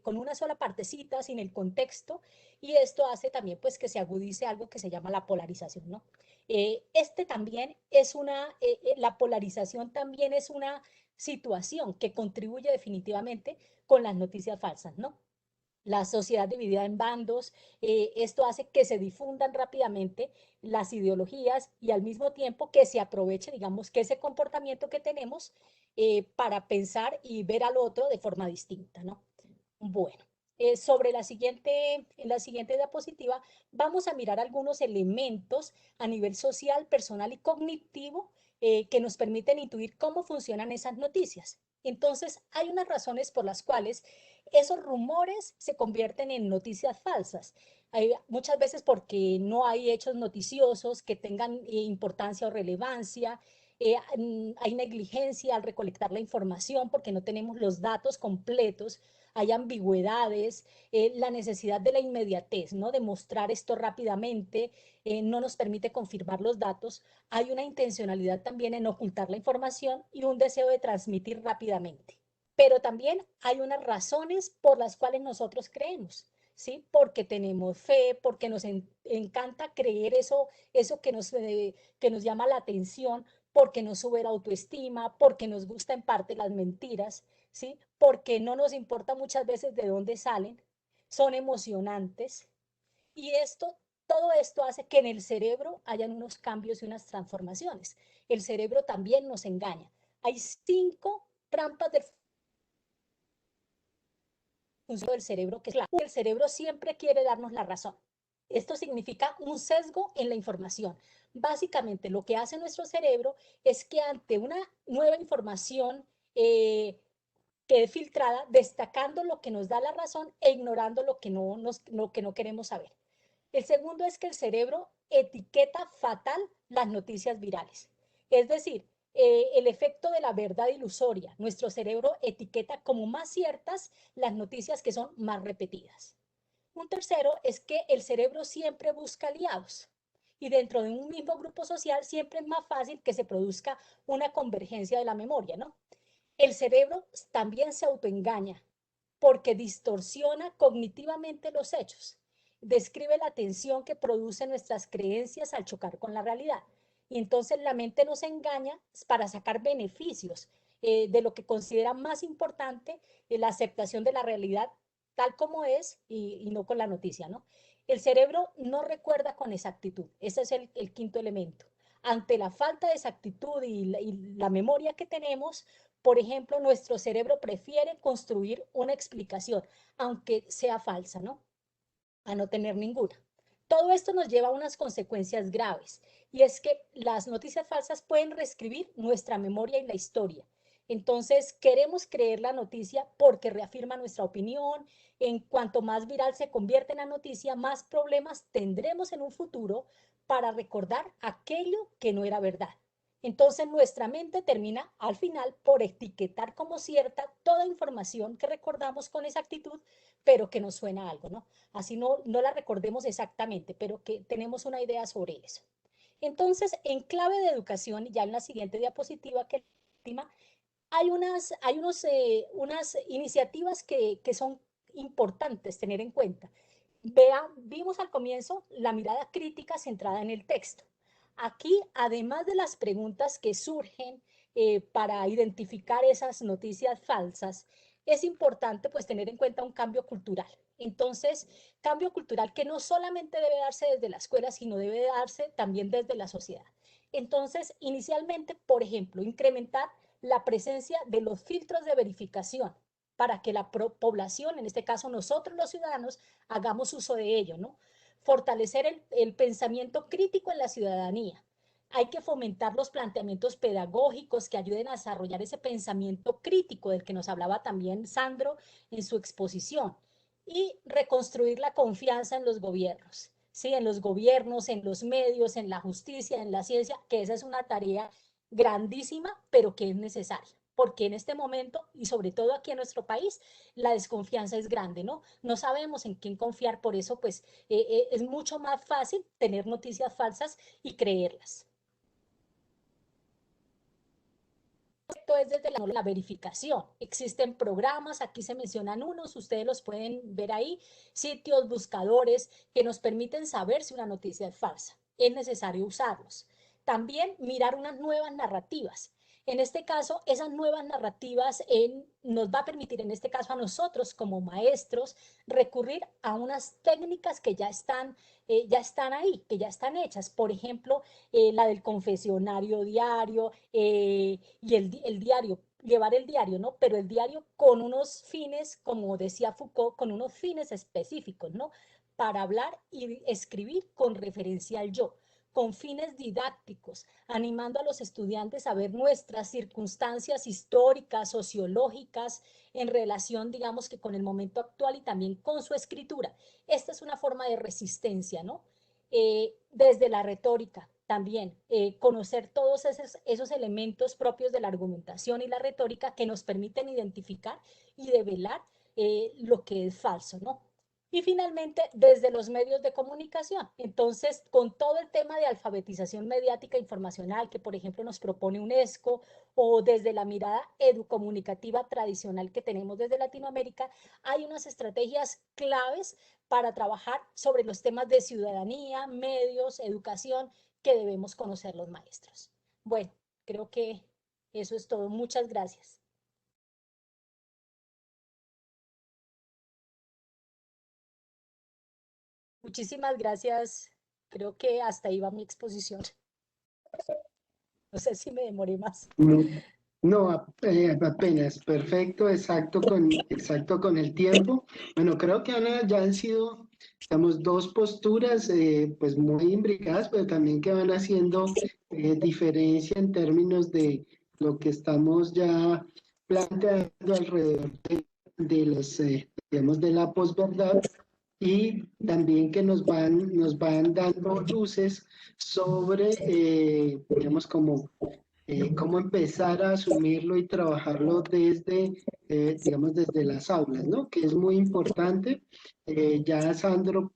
con una sola partecita, sin el contexto, y esto hace también pues que se agudice algo que se llama la polarización, ¿no? La polarización también es una situación que contribuye definitivamente con las noticias falsas, ¿no? La sociedad dividida en bandos, esto hace que se difundan rápidamente las ideologías y al mismo tiempo que se aproveche, digamos, que ese comportamiento que tenemos para pensar y ver al otro de forma distinta, ¿no? Bueno, en la siguiente diapositiva vamos a mirar algunos elementos a nivel social, personal y cognitivo que nos permiten intuir cómo funcionan esas noticias. Entonces, hay unas razones por las cuales esos rumores se convierten en noticias falsas. Muchas veces porque no hay hechos noticiosos que tengan importancia o relevancia, hay negligencia al recolectar la información porque no tenemos los datos completos hay ambigüedades, la necesidad de la inmediatez, ¿no? De mostrar esto rápidamente, no nos permite confirmar los datos. Hay una intencionalidad también en ocultar la información y un deseo de transmitir rápidamente. Pero también hay unas razones por las cuales nosotros creemos, ¿sí? Porque tenemos fe, porque nos encanta creer eso que nos llama la atención, porque nos sube la autoestima, porque nos gusta en parte las mentiras, ¿sí? Porque no nos importa muchas veces de dónde salen, son emocionantes. Y todo esto hace que en el cerebro hayan unos cambios y unas transformaciones. El cerebro también nos engaña. Hay 5 trampas del función del cerebro, que es el cerebro siempre quiere darnos la razón. Esto significa un sesgo en la información. Básicamente lo que hace nuestro cerebro es que ante una nueva información quede filtrada, destacando lo que nos da la razón e ignorando lo que no queremos saber. El segundo es que el cerebro etiqueta fatal las noticias virales. Es decir, el efecto de la verdad ilusoria. Nuestro cerebro etiqueta como más ciertas las noticias que son más repetidas. Un tercero es que el cerebro siempre busca aliados. Y dentro de un mismo grupo social siempre es más fácil que se produzca una convergencia de la memoria, ¿no? El cerebro también se autoengaña porque distorsiona cognitivamente los hechos, describe la tensión que producen nuestras creencias al chocar con la realidad. Y entonces la mente nos engaña para sacar beneficios de lo que considera más importante, la aceptación de la realidad tal como es y no con la noticia, ¿no? El cerebro no recuerda con exactitud, ese es el quinto elemento. Ante la falta de exactitud y la memoria que tenemos, por ejemplo, nuestro cerebro prefiere construir una explicación, aunque sea falsa, ¿no? A no tener ninguna. Todo esto nos lleva a unas consecuencias graves, y es que las noticias falsas pueden reescribir nuestra memoria y la historia. Entonces, queremos creer la noticia porque reafirma nuestra opinión. En cuanto más viral se convierte en la noticia, más problemas tendremos en un futuro para recordar aquello que no era verdad. Entonces nuestra mente termina al final por etiquetar como cierta toda información que recordamos con exactitud, pero que nos suena algo, ¿no? Así no la recordemos exactamente, pero que tenemos una idea sobre eso. Entonces, en clave de educación, ya en la siguiente diapositiva, que unas iniciativas que son importantes tener en cuenta. Vimos al comienzo la mirada crítica centrada en el texto. Aquí, además de las preguntas que surgen para identificar esas noticias falsas, es importante pues tener en cuenta un cambio cultural. Entonces, cambio cultural que no solamente debe darse desde la escuela, sino debe darse también desde la sociedad. Entonces, inicialmente, por ejemplo, incrementar la presencia de los filtros de verificación para que la población, en este caso nosotros los ciudadanos, hagamos uso de ello, ¿no? Fortalecer el pensamiento crítico en la ciudadanía. Hay que fomentar los planteamientos pedagógicos que ayuden a desarrollar ese pensamiento crítico del que nos hablaba también Sandro en su exposición, y reconstruir la confianza en los gobiernos, ¿sí? En los gobiernos, en los medios, en la justicia, en la ciencia, que esa es una tarea grandísima, pero que es necesaria, porque en este momento, y sobre todo aquí en nuestro país, la desconfianza es grande, ¿no? No sabemos en quién confiar, por eso pues es mucho más fácil tener noticias falsas y creerlas. Esto es desde la verificación. Existen programas, aquí se mencionan unos, ustedes los pueden ver ahí, sitios, buscadores que nos permiten saber si una noticia es falsa. Es necesario usarlos. También mirar unas nuevas narrativas. En este caso, esas nuevas narrativas nos va a permitir, en este caso a nosotros como maestros, recurrir a unas técnicas que ya están ahí, que ya están hechas. Por ejemplo, la del confesionario diario y el diario, llevar el diario, ¿no? Pero el diario con unos fines, como decía Foucault, con unos fines específicos, ¿no? Para hablar y escribir con referencia al yo, con fines didácticos, animando a los estudiantes a ver nuestras circunstancias históricas, sociológicas, en relación, digamos que con el momento actual y también con su escritura. Esta es una forma de resistencia, ¿no? Desde la retórica también, conocer todos esos elementos propios de la argumentación y la retórica que nos permiten identificar y develar lo que es falso, ¿no? Y finalmente, desde los medios de comunicación. Entonces, con todo el tema de alfabetización mediática informacional que, por ejemplo, nos propone UNESCO, o desde la mirada educomunicativa tradicional que tenemos desde Latinoamérica, hay unas estrategias claves para trabajar sobre los temas de ciudadanía, medios, educación que debemos conocer los maestros. Bueno, creo que eso es todo. Muchas gracias. Muchísimas gracias. Creo que hasta ahí va mi exposición. No sé si me demoré más. No, apenas, perfecto, exacto con el tiempo. Bueno, creo que Ana, ya han sido, digamos, dos posturas pues muy imbricadas, pero también que van haciendo diferencia en términos de lo que estamos ya planteando alrededor de los, digamos, de la posverdad y también que nos van dando luces sobre, digamos, como cómo empezar a asumirlo y trabajarlo desde, digamos, desde las aulas, ¿no? Que es muy importante. Ya Sandro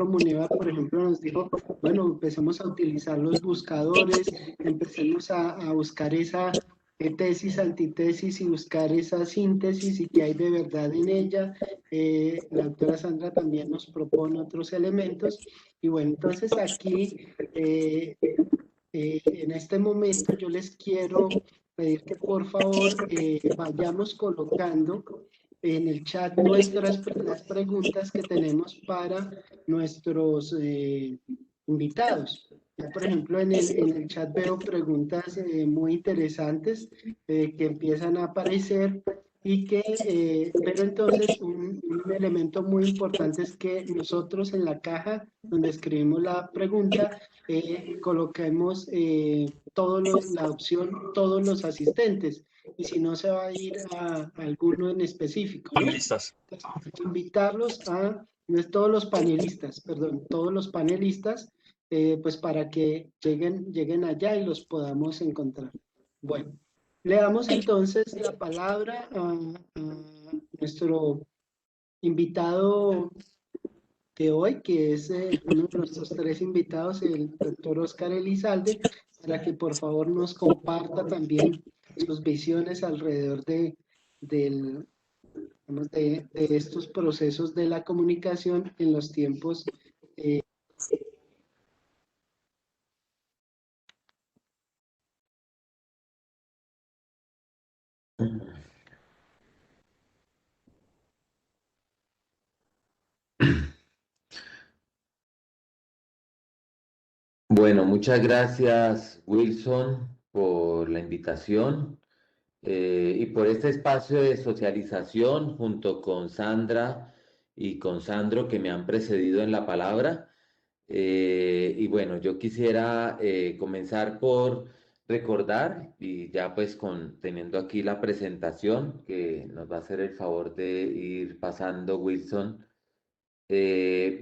Muneva, por ejemplo, nos dijo, bueno, empecemos a utilizar los buscadores, empecemos a buscar esa tesis, antitesis y buscar esa síntesis y qué hay de verdad en ella. La doctora Sandra también nos propone otros elementos. Y bueno, entonces aquí en este momento yo les quiero pedir que por favor vayamos colocando en el chat las preguntas que tenemos para nuestros invitados. Ya, por ejemplo, en el chat veo preguntas muy interesantes que empiezan a aparecer y que, pero entonces un elemento muy importante es que nosotros en la caja donde escribimos la pregunta, coloquemos la opción todos los asistentes y si no se va a ir a alguno en específico, ¿no? Panelistas. Invitarlos a, no es todos los panelistas, perdón, todos los panelistas, pues para que lleguen allá y los podamos encontrar. Bueno, le damos entonces la palabra a nuestro invitado de hoy, que es uno de nuestros tres invitados, el doctor Oscar Elizalde, para que por favor nos comparta también sus visiones alrededor del, digamos, de estos procesos de la comunicación en los tiempos. Bueno, muchas gracias, Wilson, por la invitación y por este espacio de socialización junto con Sandra y con Sandro que me han precedido en la palabra. Y bueno, yo quisiera comenzar por recordar, y ya pues teniendo aquí la presentación que nos va a hacer el favor de ir pasando Wilson.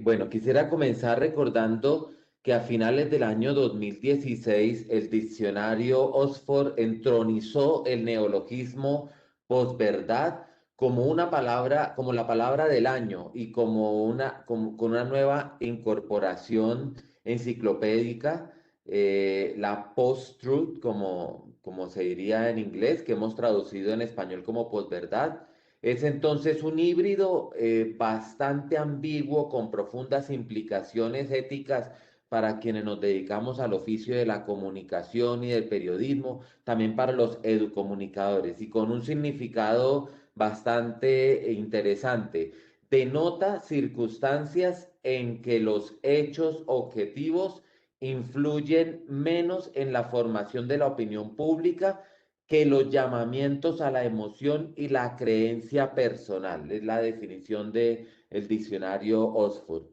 Bueno, quisiera comenzar recordando que a finales del año 2016 el diccionario Oxford entronizó el neologismo posverdad como una palabra, como la palabra del año y con una nueva incorporación enciclopédica, la post-truth, como se diría en inglés, que hemos traducido en español como posverdad. Es entonces un híbrido bastante ambiguo con profundas implicaciones éticas para quienes nos dedicamos al oficio de la comunicación y del periodismo, también para los educomunicadores y con un significado bastante interesante. Denota circunstancias en que los hechos objetivos influyen menos en la formación de la opinión pública que los llamamientos a la emoción y la creencia personal. Es la definición del diccionario Oxford.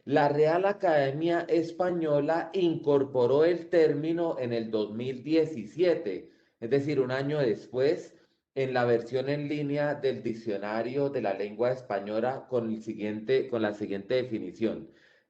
La Real Academia Española incorporó el término en el 2017, es decir, un año después, en la versión en línea del diccionario de la lengua española con la siguiente definición: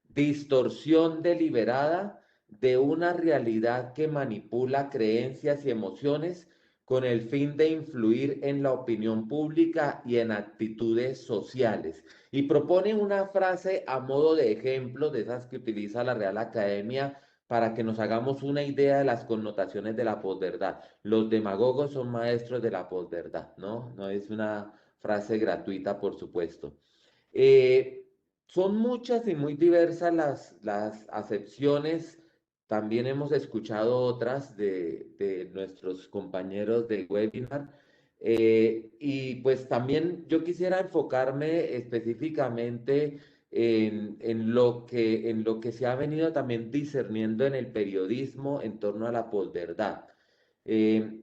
distorsión deliberada de una realidad que manipula creencias y emociones con el fin de influir en la opinión pública y en actitudes sociales. Y propone una frase a modo de ejemplo de esas que utiliza la Real Academia para que nos hagamos una idea de las connotaciones de la posverdad. Los demagogos son maestros de la posverdad, ¿no? No es una frase gratuita, por supuesto. Eh, Son muchas y muy diversas las acepciones. También hemos escuchado otras de nuestros compañeros del webinar. Y pues también yo quisiera enfocarme específicamente en lo que se ha venido también discerniendo en el periodismo en torno a la posverdad. Eh,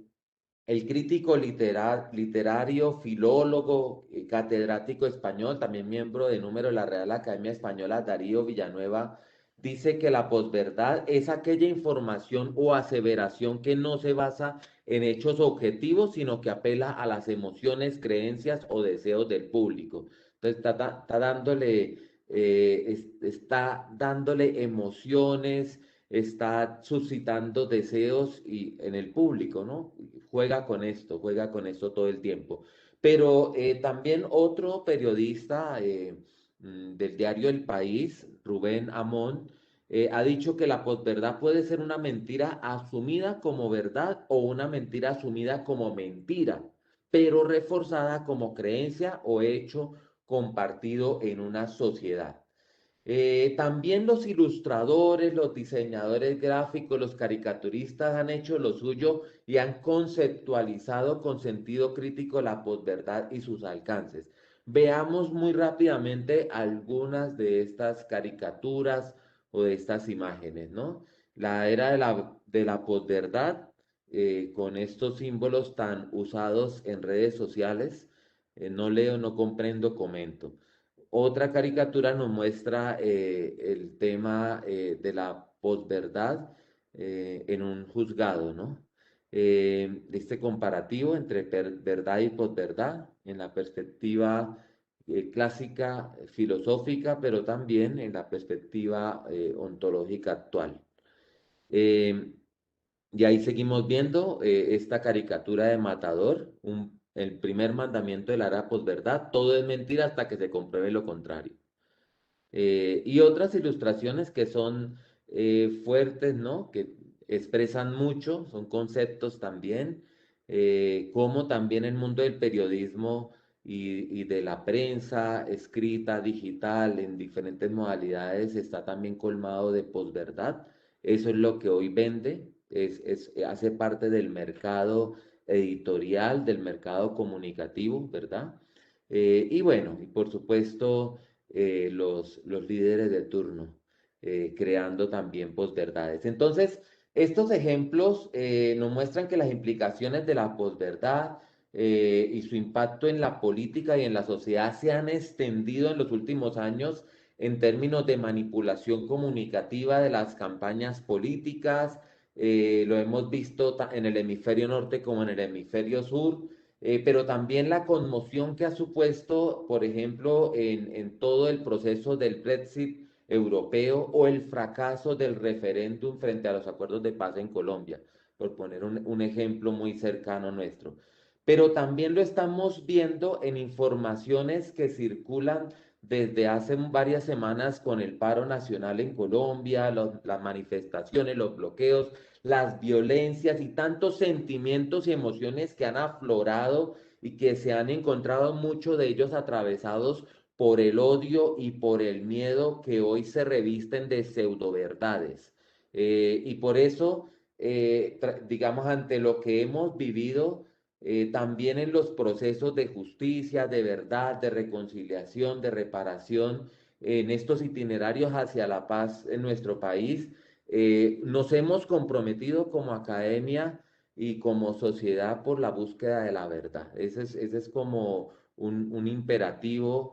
el crítico literario, filólogo, catedrático español, también miembro de número de la Real Academia Española, Darío Villanueva, dice que la posverdad es aquella información o aseveración que no se basa en hechos objetivos, sino que apela a las emociones, creencias o deseos del público. Entonces está dándole emociones, está suscitando deseos en el público, ¿no? Juega con esto todo el tiempo. Pero también otro periodista del diario El País, Rubén Amón, ha dicho que la posverdad puede ser una mentira asumida como verdad o una mentira asumida como mentira, pero reforzada como creencia o hecho compartido en una sociedad. También los ilustradores, los diseñadores gráficos, los caricaturistas han hecho lo suyo y han conceptualizado con sentido crítico la posverdad y sus alcances. Veamos muy rápidamente algunas de estas caricaturas o de estas imágenes, ¿no? La era de la posverdad, con estos símbolos tan usados en redes sociales, no leo, no comprendo, comento. Otra caricatura nos muestra el tema de la posverdad en un juzgado, ¿no? Este comparativo entre verdad y posverdad en la perspectiva clásica, filosófica, pero también en la perspectiva ontológica actual. Eh, y ahí seguimos viendo esta caricatura de Matador, el primer mandamiento de la era posverdad, todo es mentira hasta que se compruebe lo contrario. Y otras ilustraciones que son fuertes, ¿no? Que expresan mucho, son conceptos también, como también el mundo del periodismo y de la prensa escrita, digital, en diferentes modalidades, está también colmado de posverdad. Eso es lo que hoy vende, hace parte del mercado editorial, del mercado comunicativo, ¿verdad? Y bueno, y por supuesto los líderes de turno, creando también posverdades. Entonces, estos ejemplos nos muestran que las implicaciones de la posverdad y su impacto en la política y en la sociedad se han extendido en los últimos años en términos de manipulación comunicativa de las campañas políticas. Lo hemos visto en el hemisferio norte como en el hemisferio sur, pero también la conmoción que ha supuesto, por ejemplo, en todo el proceso del Brexit europeo o el fracaso del referéndum frente a los acuerdos de paz en Colombia, por poner un ejemplo muy cercano nuestro. Pero también lo estamos viendo en informaciones que circulan desde hace varias semanas con el paro nacional en Colombia, las manifestaciones, los bloqueos, las violencias y tantos sentimientos y emociones que han aflorado y que se han encontrado muchos de ellos atravesados por el odio y por el miedo que hoy se revisten de pseudoverdades. Y por eso, digamos, ante lo que hemos vivido, también en los procesos de justicia, de verdad, de reconciliación, de reparación, en estos itinerarios hacia la paz en nuestro país, nos hemos comprometido como academia y como sociedad por la búsqueda de la verdad. Ese es como un imperativo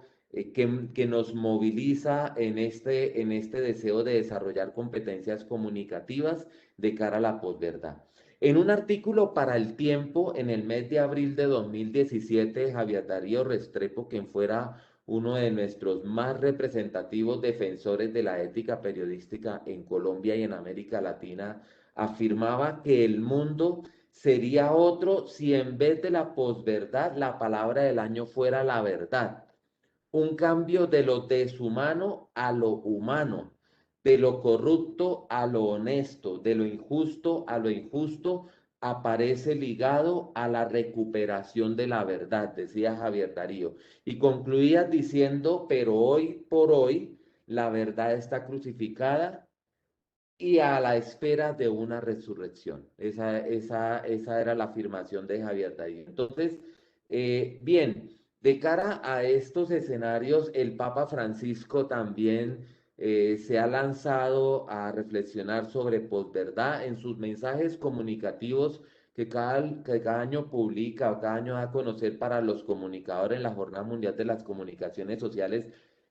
que nos moviliza en este deseo de desarrollar competencias comunicativas de cara a la posverdad. En un artículo para El Tiempo, en el mes de abril de 2017, Javier Darío Restrepo, quien fuera uno de nuestros más representativos defensores de la ética periodística en Colombia y en América Latina, afirmaba que el mundo sería otro si en vez de la posverdad la palabra del año fuera la verdad. Un cambio de lo deshumano a lo humano, de lo corrupto a lo honesto, de lo injusto a lo injusto, aparece ligado a la recuperación de la verdad, decía Javier Darío. Y concluía diciendo, pero hoy por hoy la verdad está crucificada y a la espera de una resurrección. Esa era la afirmación de Javier Darío. Entonces, bien, de cara a estos escenarios, el Papa Francisco también se ha lanzado a reflexionar sobre posverdad en sus mensajes comunicativos que cada año publica o cada año da a conocer para los comunicadores en la Jornada Mundial de las Comunicaciones Sociales.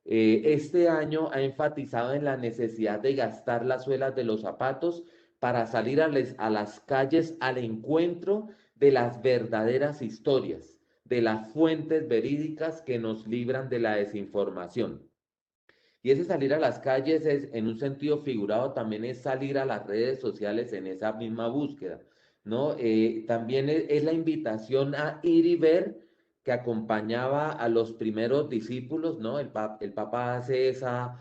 Este año ha enfatizado en la necesidad de gastar las suelas de los zapatos para salir a las calles al encuentro de las verdaderas historias, de las fuentes verídicas que nos libran de la desinformación. Y ese salir a las calles es, en un sentido figurado, también es salir a las redes sociales en esa misma búsqueda, ¿no? También es la invitación a ir y ver que acompañaba a los primeros discípulos, ¿no? El Papa hace esa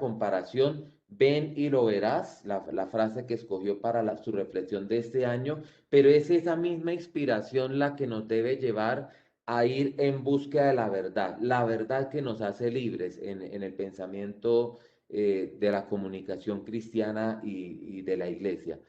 comparación, ven y lo verás, la frase que escogió para su reflexión de este año, pero es esa misma inspiración la que nos debe llevar a ir en búsqueda de la verdad que nos hace libres en el pensamiento de la comunicación cristiana y de la iglesia.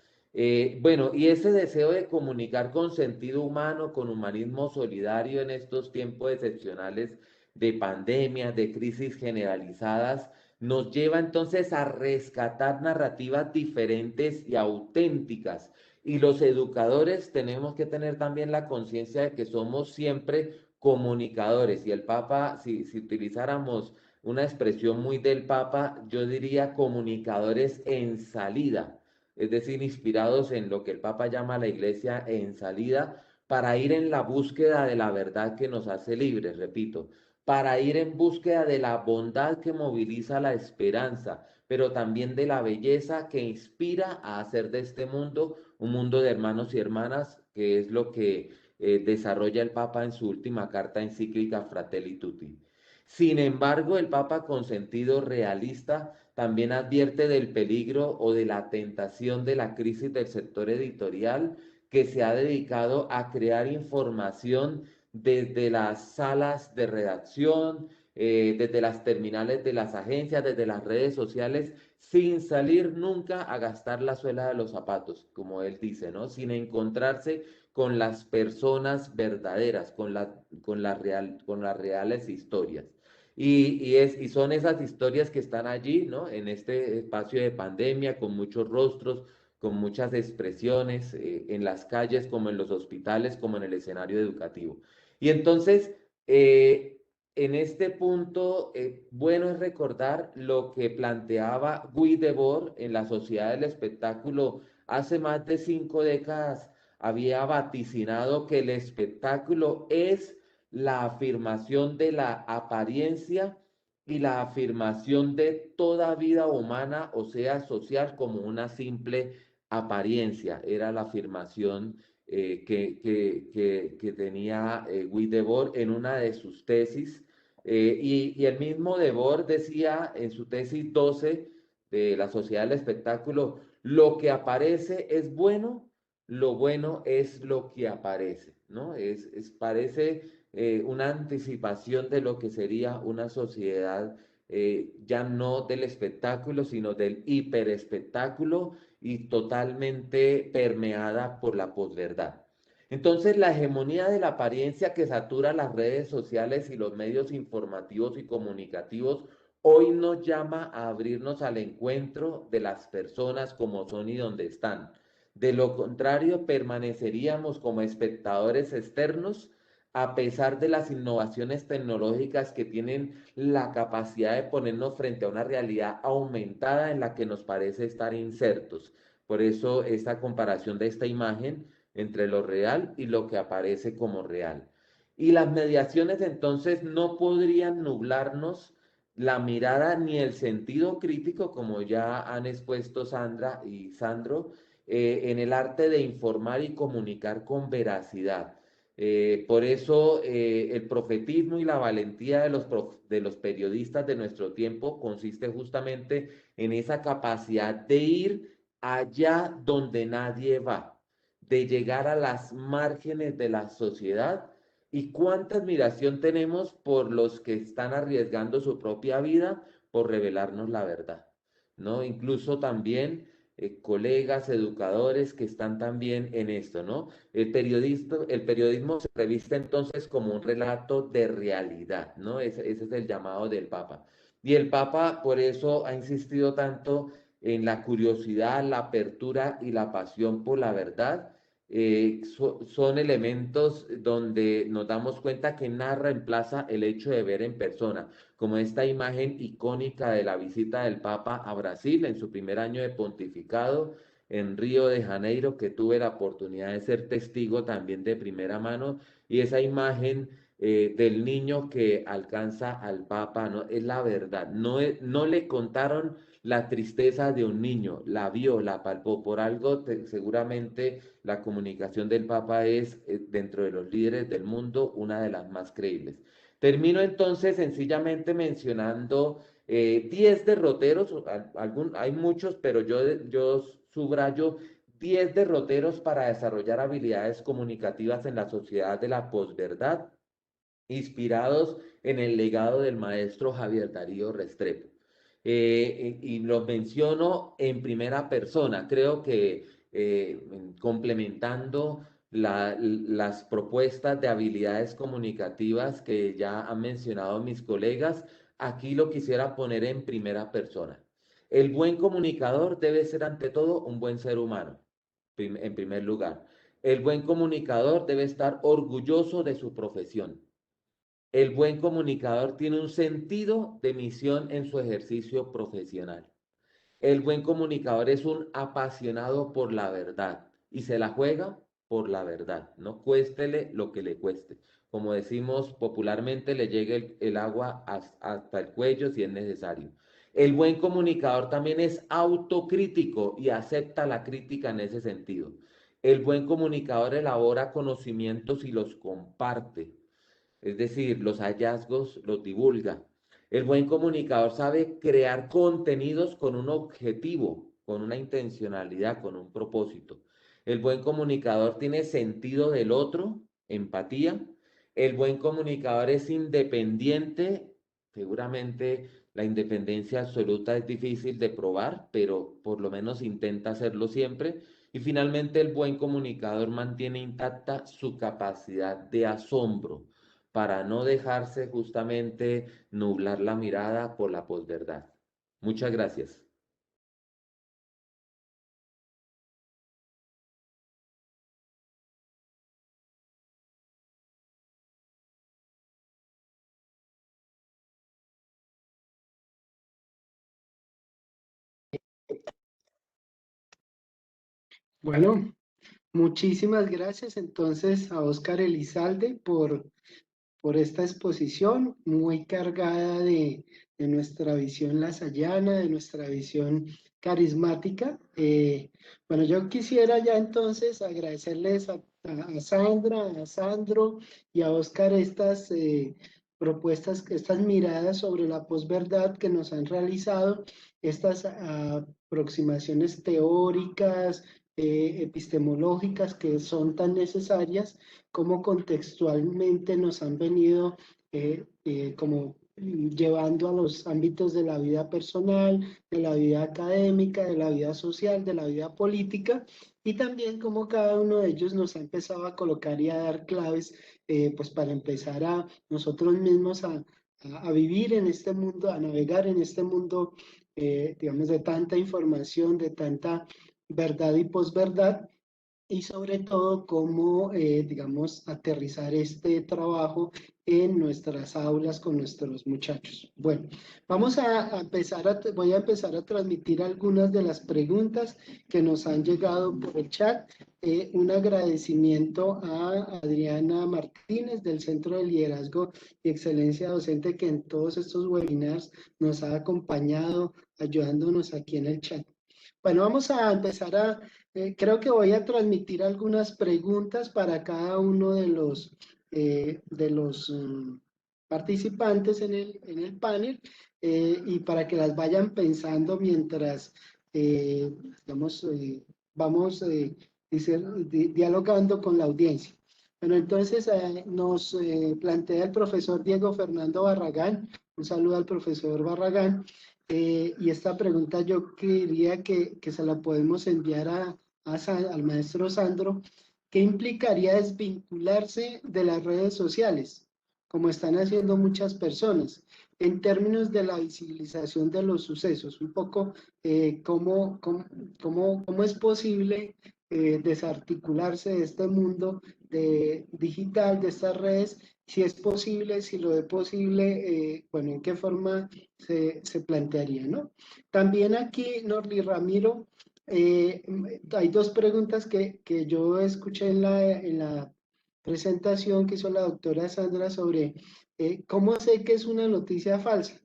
Bueno, y ese deseo de comunicar con sentido humano, con humanismo solidario en estos tiempos excepcionales de pandemia, de crisis generalizadas, nos lleva entonces a rescatar narrativas diferentes y auténticas, y los educadores tenemos que tener también la conciencia de que somos siempre comunicadores. Y el Papa, si utilizáramos una expresión muy del Papa, yo diría comunicadores en salida, es decir, inspirados en lo que el Papa llama la iglesia en salida, para ir en la búsqueda de la verdad que nos hace libres, repito, para ir en búsqueda de la bondad que moviliza la esperanza, pero también de la belleza que inspira a hacer de este mundo un mundo de hermanos y hermanas, que es lo que desarrolla el Papa en su última carta encíclica Fratelli Tutti. Sin embargo, el Papa, con sentido realista, también advierte del peligro o de la tentación de la crisis del sector editorial, que se ha dedicado a crear información desde las salas de redacción, desde las terminales de las agencias, desde las redes sociales, sin salir nunca a gastar la suela de los zapatos, como él dice, ¿no? Sin encontrarse con las personas verdaderas, con las reales historias. Y son esas historias que están allí, ¿no? En este espacio de pandemia, con muchos rostros, con muchas expresiones, en las calles, como en los hospitales, como en el escenario educativo. Y entonces, en este punto, bueno es recordar lo que planteaba Guy Debord en la Sociedad del Espectáculo hace más de 5 décadas. Había vaticinado que el espectáculo es la afirmación de la apariencia y la afirmación de toda vida humana, o sea, social, como una simple apariencia. Era la afirmación que tenía Guy Debord en una de sus tesis. Y el mismo Debord decía en su tesis 12 de la Sociedad del Espectáculo, lo que aparece es bueno, lo bueno es lo que aparece, ¿no? Parece una anticipación de lo que sería una sociedad ya no del espectáculo, sino del hiperespectáculo y totalmente permeada por la posverdad. Entonces, la hegemonía de la apariencia que satura las redes sociales y los medios informativos y comunicativos hoy nos llama a abrirnos al encuentro de las personas como son y donde están. De lo contrario, permaneceríamos como espectadores externos a pesar de las innovaciones tecnológicas que tienen la capacidad de ponernos frente a una realidad aumentada en la que nos parece estar insertos. Por eso esta comparación de esta imagen entre lo real y lo que aparece como real. Y las mediaciones entonces no podrían nublarnos la mirada ni el sentido crítico, como ya han expuesto Sandra y Sandro, en el arte de informar y comunicar con veracidad. Por eso el profetismo y la valentía de los periodistas de nuestro tiempo consiste justamente en esa capacidad de ir allá donde nadie va, de llegar a las márgenes de la sociedad. Y cuánta admiración tenemos por los que están arriesgando su propia vida por revelarnos la verdad, ¿no? Incluso también colegas, educadores que están también en esto, ¿no? El periodismo se reviste entonces como un relato de realidad, ¿no? Ese es el llamado del Papa. Y el Papa por eso ha insistido tanto en la curiosidad, la apertura y la pasión por la verdad. Son elementos donde nos damos cuenta que nada reemplaza el hecho de ver en persona, como esta imagen icónica de la visita del Papa a Brasil en su primer año de pontificado en Río de Janeiro, que tuve la oportunidad de ser testigo también de primera mano, y esa imagen del niño que alcanza al Papa, ¿no? Es la verdad, no le contaron la tristeza de un niño, la vio, la palpó, por algo seguramente la comunicación del Papa es, dentro de los líderes del mundo, una de las más creíbles. Termino entonces sencillamente mencionando 10 derroteros, hay muchos, pero yo subrayo 10 derroteros para desarrollar habilidades comunicativas en la sociedad de la posverdad, inspirados en el legado del maestro Javier Darío Restrepo. Y los menciono en primera persona, creo que complementando las propuestas de habilidades comunicativas que ya han mencionado mis colegas, aquí lo quisiera poner en primera persona. El buen comunicador debe ser ante todo un buen ser humano, en primer lugar. El buen comunicador debe estar orgulloso de su profesión. El buen comunicador tiene un sentido de misión en su ejercicio profesional. El buen comunicador es un apasionado por la verdad y se la juega por la verdad, no cuéstele lo que le cueste. Como decimos popularmente, le llegue el agua hasta el cuello si es necesario. El buen comunicador también es autocrítico y acepta la crítica en ese sentido. El buen comunicador elabora conocimientos y los comparte, es decir, los hallazgos los divulga. El buen comunicador sabe crear contenidos con un objetivo, con una intencionalidad, con un propósito. El buen comunicador tiene sentido del otro, empatía. El buen comunicador es independiente. Seguramente la independencia absoluta es difícil de probar, pero por lo menos intenta hacerlo siempre. Y finalmente el buen comunicador mantiene intacta su capacidad de asombro para no dejarse justamente nublar la mirada por la posverdad. Muchas gracias. Bueno, muchísimas gracias entonces a Óscar Elizalde por esta exposición muy cargada de nuestra visión lasallana, de nuestra visión carismática. Bueno, yo quisiera ya entonces agradecerles a Sandra, a Sandro y a Óscar estas propuestas, estas miradas sobre la posverdad que nos han realizado, estas aproximaciones teóricas, epistemológicas que son tan necesarias como contextualmente nos han venido como llevando a los ámbitos de la vida personal, de la vida académica, de la vida social, de la vida política, y también como cada uno de ellos nos ha empezado a colocar y a dar claves, pues para empezar a nosotros mismos a vivir en este mundo, a navegar en este mundo, digamos, de tanta información, de tanta verdad y posverdad, y sobre todo cómo, digamos, aterrizar este trabajo en nuestras aulas con nuestros muchachos. Bueno, vamos a empezar voy a empezar a transmitir algunas de las preguntas que nos han llegado por el chat. Un agradecimiento a Adriana Martínez del Centro de Liderazgo y Excelencia Docente, que en todos estos webinars nos ha acompañado ayudándonos aquí en el chat. Bueno, vamos a empezar creo que voy a transmitir algunas preguntas para cada uno de los participantes en el panel y para que las vayan pensando mientras, digamos, vamos dialogando con la audiencia. Bueno, entonces nos plantea el profesor Diego Fernando Barragán. Un saludo al profesor Barragán. Y esta pregunta yo quería que se la podemos enviar al maestro Sandro. ¿Qué implicaría desvincularse de las redes sociales, como están haciendo muchas personas, en términos de la visibilización de los sucesos? Un poco cómo es posible desarticularse de este mundo digital, de estas redes, si es posible, si lo es posible, bueno, en qué forma se plantearía, ¿no? También aquí, Norly Ramiro, hay dos preguntas que yo escuché en la presentación que hizo la doctora Sandra sobre cómo sé que es una noticia falsa.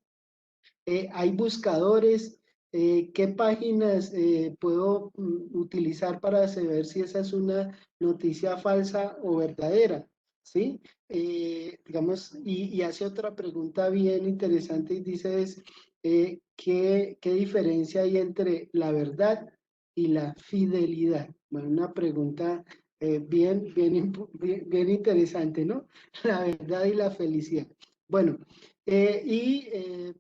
Hay buscadores, qué páginas puedo utilizar para saber si esa es una noticia falsa o verdadera, ¿sí? Digamos, y hace otra pregunta bien interesante y dice ¿qué diferencia hay entre la verdad y la fidelidad? Bueno, una pregunta bien interesante, ¿no? La verdad y la felicidad. Bueno,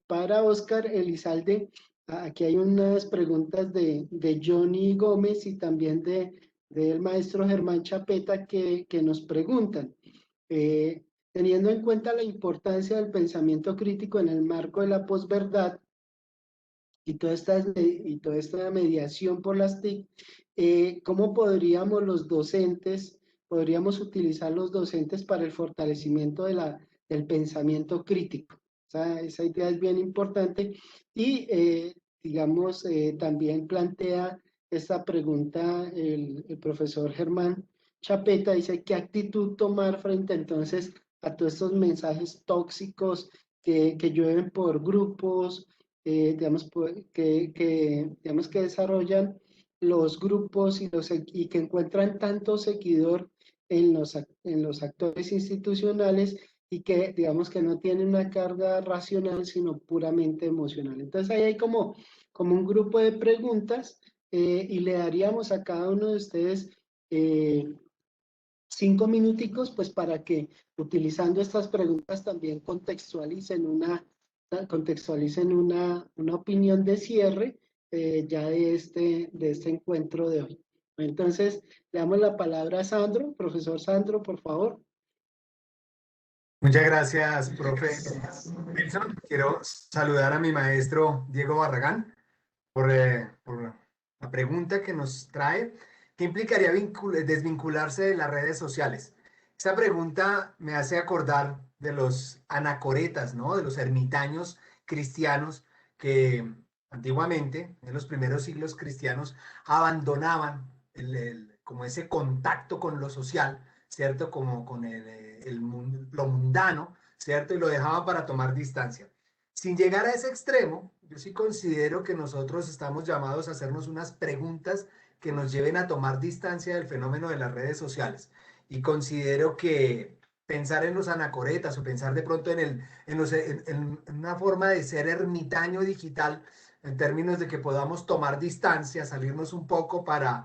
para Oscar Elizalde, aquí hay unas preguntas de Johnny Gómez y también del maestro Germán Chapeta que nos preguntan, eh, teniendo en cuenta la importancia del pensamiento crítico en el marco de la posverdad y toda esta mediación por las TIC, ¿cómo podríamos utilizar los docentes para el fortalecimiento del pensamiento crítico? Esa idea es bien importante y, digamos, también plantea esta pregunta el profesor Germán Chapeta, dice, ¿qué actitud tomar frente entonces a todos estos mensajes tóxicos que llueven por grupos, digamos, digamos que desarrollan los grupos y que encuentran tanto seguidor en los actores institucionales y que digamos que no tienen una carga racional, sino puramente emocional? Entonces ahí hay como un grupo de preguntas y le daríamos a cada uno de ustedes 5 minuticos, pues para que utilizando estas preguntas también contextualicen una opinión de cierre ya de este encuentro de hoy. Entonces, le damos la palabra a Sandro, profesor Sandro, por favor. Muchas gracias, profe Wilson. Quiero saludar a mi maestro Diego Barragán por la pregunta que nos trae. ¿Qué implicaría desvincularse de las redes sociales? Esa pregunta me hace acordar de los anacoretas, ¿no? De los ermitaños cristianos que antiguamente, en los primeros siglos cristianos, abandonaban como ese contacto con lo social, ¿cierto? Como con lo mundano, ¿cierto? Y lo dejaban para tomar distancia. Sin llegar a ese extremo, yo sí considero que nosotros estamos llamados a hacernos unas preguntas que nos lleven a tomar distancia del fenómeno de las redes sociales. Y considero que pensar en los anacoretas o pensar de pronto en una forma de ser ermitaño digital, en términos de que podamos tomar distancia, salirnos un poco para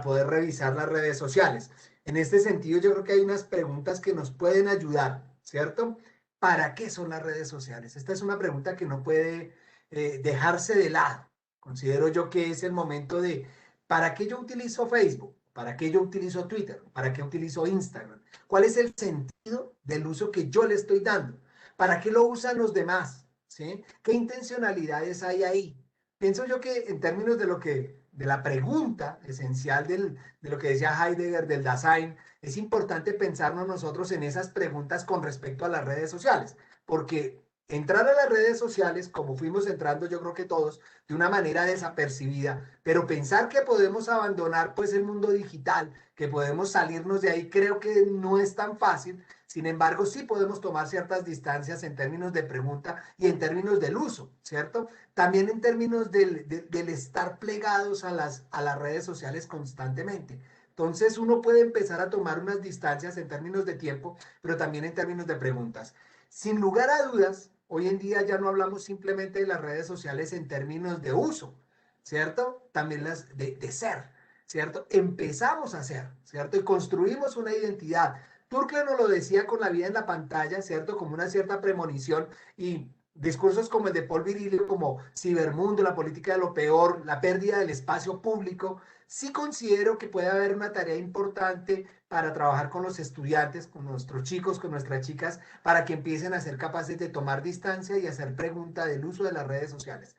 poder revisar las redes sociales. En este sentido, yo creo que hay unas preguntas que nos pueden ayudar, ¿cierto? ¿Para qué son las redes sociales? Esta es una pregunta que no puede dejarse de lado. Considero yo que es el momento de, ¿para qué yo utilizo Facebook? ¿Para qué yo utilizo Twitter? ¿Para qué utilizo Instagram? ¿Cuál es el sentido del uso que yo le estoy dando? ¿Para qué lo usan los demás? ¿Sí? ¿Qué intencionalidades hay ahí? Pienso yo que en términos de la pregunta esencial de lo que decía Heidegger del Dasein, es importante pensarnos nosotros en esas preguntas con respecto a las redes sociales, porque entrar a las redes sociales, como fuimos entrando yo creo que todos, de una manera desapercibida, pero pensar que podemos abandonar pues el mundo digital, que podemos salirnos de ahí, creo que no es tan fácil. Sin embargo, sí podemos tomar ciertas distancias en términos de pregunta y en términos del uso, ¿cierto? También en términos del estar plegados a las redes sociales constantemente. Entonces uno puede empezar a tomar unas distancias en términos de tiempo, pero también en términos de preguntas. Sin lugar a dudas, hoy en día ya no hablamos simplemente de las redes sociales en términos de uso, ¿cierto? También las de ser, ¿cierto? Empezamos a ser, ¿cierto? Y construimos una identidad. Turkle nos lo decía con la vida en la pantalla, ¿cierto? Como una cierta premonición y discursos como el de Paul Virilio, como Cibermundo, la política de lo peor, la pérdida del espacio público. Sí considero que puede haber una tarea importante para trabajar con los estudiantes, con nuestros chicos, con nuestras chicas, para que empiecen a ser capaces de tomar distancia y hacer pregunta del uso de las redes sociales.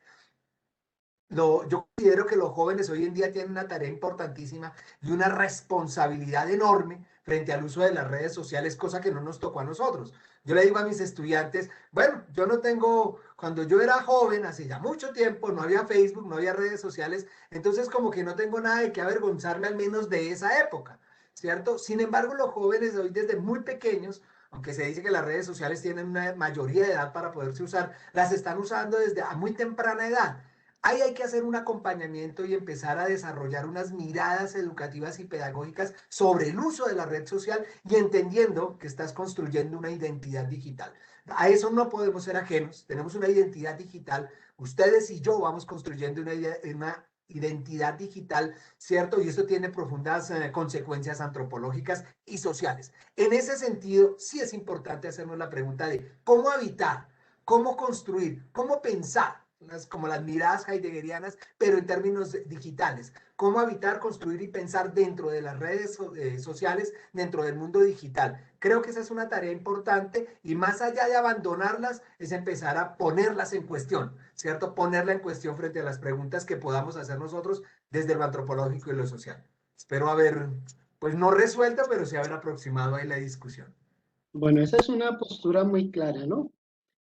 Yo considero que los jóvenes hoy en día tienen una tarea importantísima y una responsabilidad enorme frente al uso de las redes sociales, cosa que no nos tocó a nosotros. Yo le digo a mis estudiantes, bueno, yo no tengo, cuando yo era joven, hace ya mucho tiempo, no había Facebook, no había redes sociales, entonces como que no tengo nada de qué avergonzarme al menos de esa época, ¿cierto? Sin embargo, los jóvenes hoy desde muy pequeños, aunque se dice que las redes sociales tienen una mayoría de edad para poderse usar, las están usando desde a muy temprana edad. Ahí hay que hacer un acompañamiento y empezar a desarrollar unas miradas educativas y pedagógicas sobre el uso de la red social y entendiendo que estás construyendo una identidad digital. A eso no podemos ser ajenos, tenemos una identidad digital, ustedes y yo vamos construyendo una identidad digital, ¿cierto? Y esto tiene profundas consecuencias antropológicas y sociales. En ese sentido, sí es importante hacernos la pregunta de cómo habitar, cómo construir, cómo pensar como las miradas heideggerianas, pero en términos digitales. Cómo habitar, construir y pensar dentro de las redes sociales, dentro del mundo digital. Creo que esa es una tarea importante y más allá de abandonarlas, es empezar a ponerlas en cuestión, ¿cierto? Ponerla en cuestión frente a las preguntas que podamos hacer nosotros desde lo antropológico y lo social. Espero haber, pues no resuelto, pero sí haber aproximado ahí la discusión. Bueno, esa es una postura muy clara, ¿no?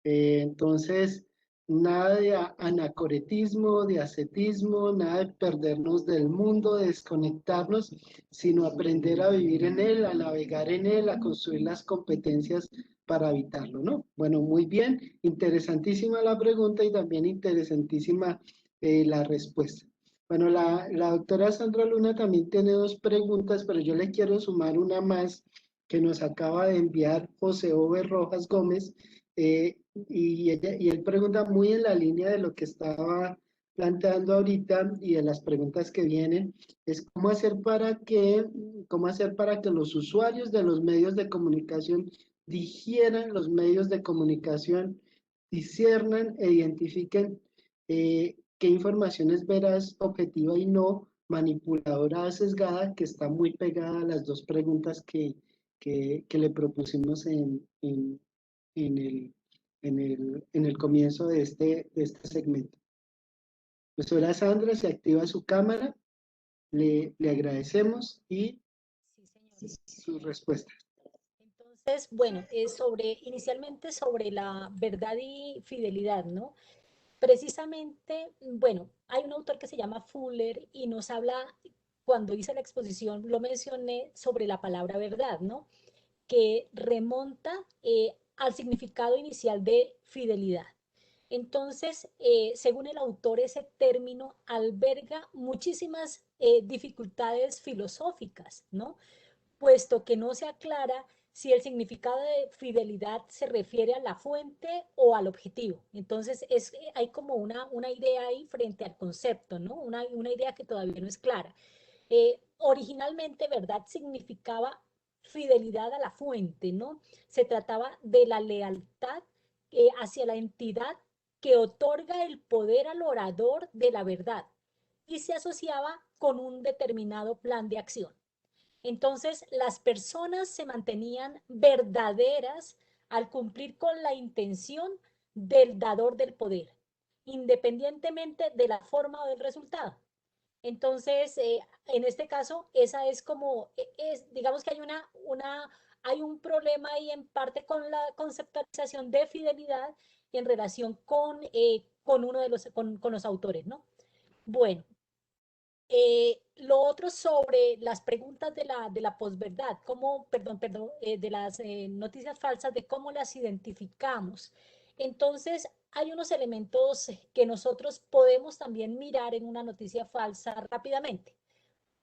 Entonces, nada de anacoretismo, de ascetismo, nada de perdernos del mundo, de desconectarnos, sino aprender a vivir en él, a navegar en él, a construir las competencias para habitarlo, ¿no? Bueno, muy bien, interesantísima la pregunta y también interesantísima la respuesta. Bueno, la doctora Sandra Luna también tiene dos preguntas, pero yo le quiero sumar una más que nos acaba de enviar José Ove Rojas Gómez. Y él pregunta muy en la línea de lo que estaba planteando ahorita y de las preguntas que vienen, es cómo hacer para que los usuarios de los medios de comunicación digieran los medios de comunicación, disciernan e identifiquen qué información es veraz, objetiva y no manipuladora, sesgada, que está muy pegada a las dos preguntas que le propusimos en el, en el comienzo de este segmento. Profesora Sandra, se activa su cámara, le agradecemos y Sí, señor. su respuesta. Entonces, bueno, inicialmente sobre la verdad y fidelidad, ¿no? Precisamente, bueno, hay un autor que se llama Fuller y nos habla, cuando hice la exposición, lo mencioné sobre la palabra verdad, ¿no? Que remonta al significado inicial de fidelidad. Entonces, según el autor, ese término alberga muchísimas dificultades filosóficas, ¿no? Puesto que no se aclara si el significado de fidelidad se refiere a la fuente o al objetivo. Entonces, hay como una idea ahí frente al concepto, ¿no? Una idea que todavía no es clara. Originalmente, ¿verdad? Significaba fidelidad a la fuente, ¿no? Se trataba de la lealtad hacia la entidad que otorga el poder al orador de la verdad y se asociaba con un determinado plan de acción. Entonces, las personas se mantenían verdaderas al cumplir con la intención del dador del poder, independientemente de la forma o del resultado. Entonces, en este caso, esa es como, digamos que hay un problema ahí en parte con la conceptualización de fidelidad en relación con uno de con los autores, ¿no? Bueno, lo otro sobre las preguntas de la posverdad, de las noticias falsas, de cómo las identificamos. Entonces, hay unos elementos que nosotros podemos también mirar en una noticia falsa rápidamente.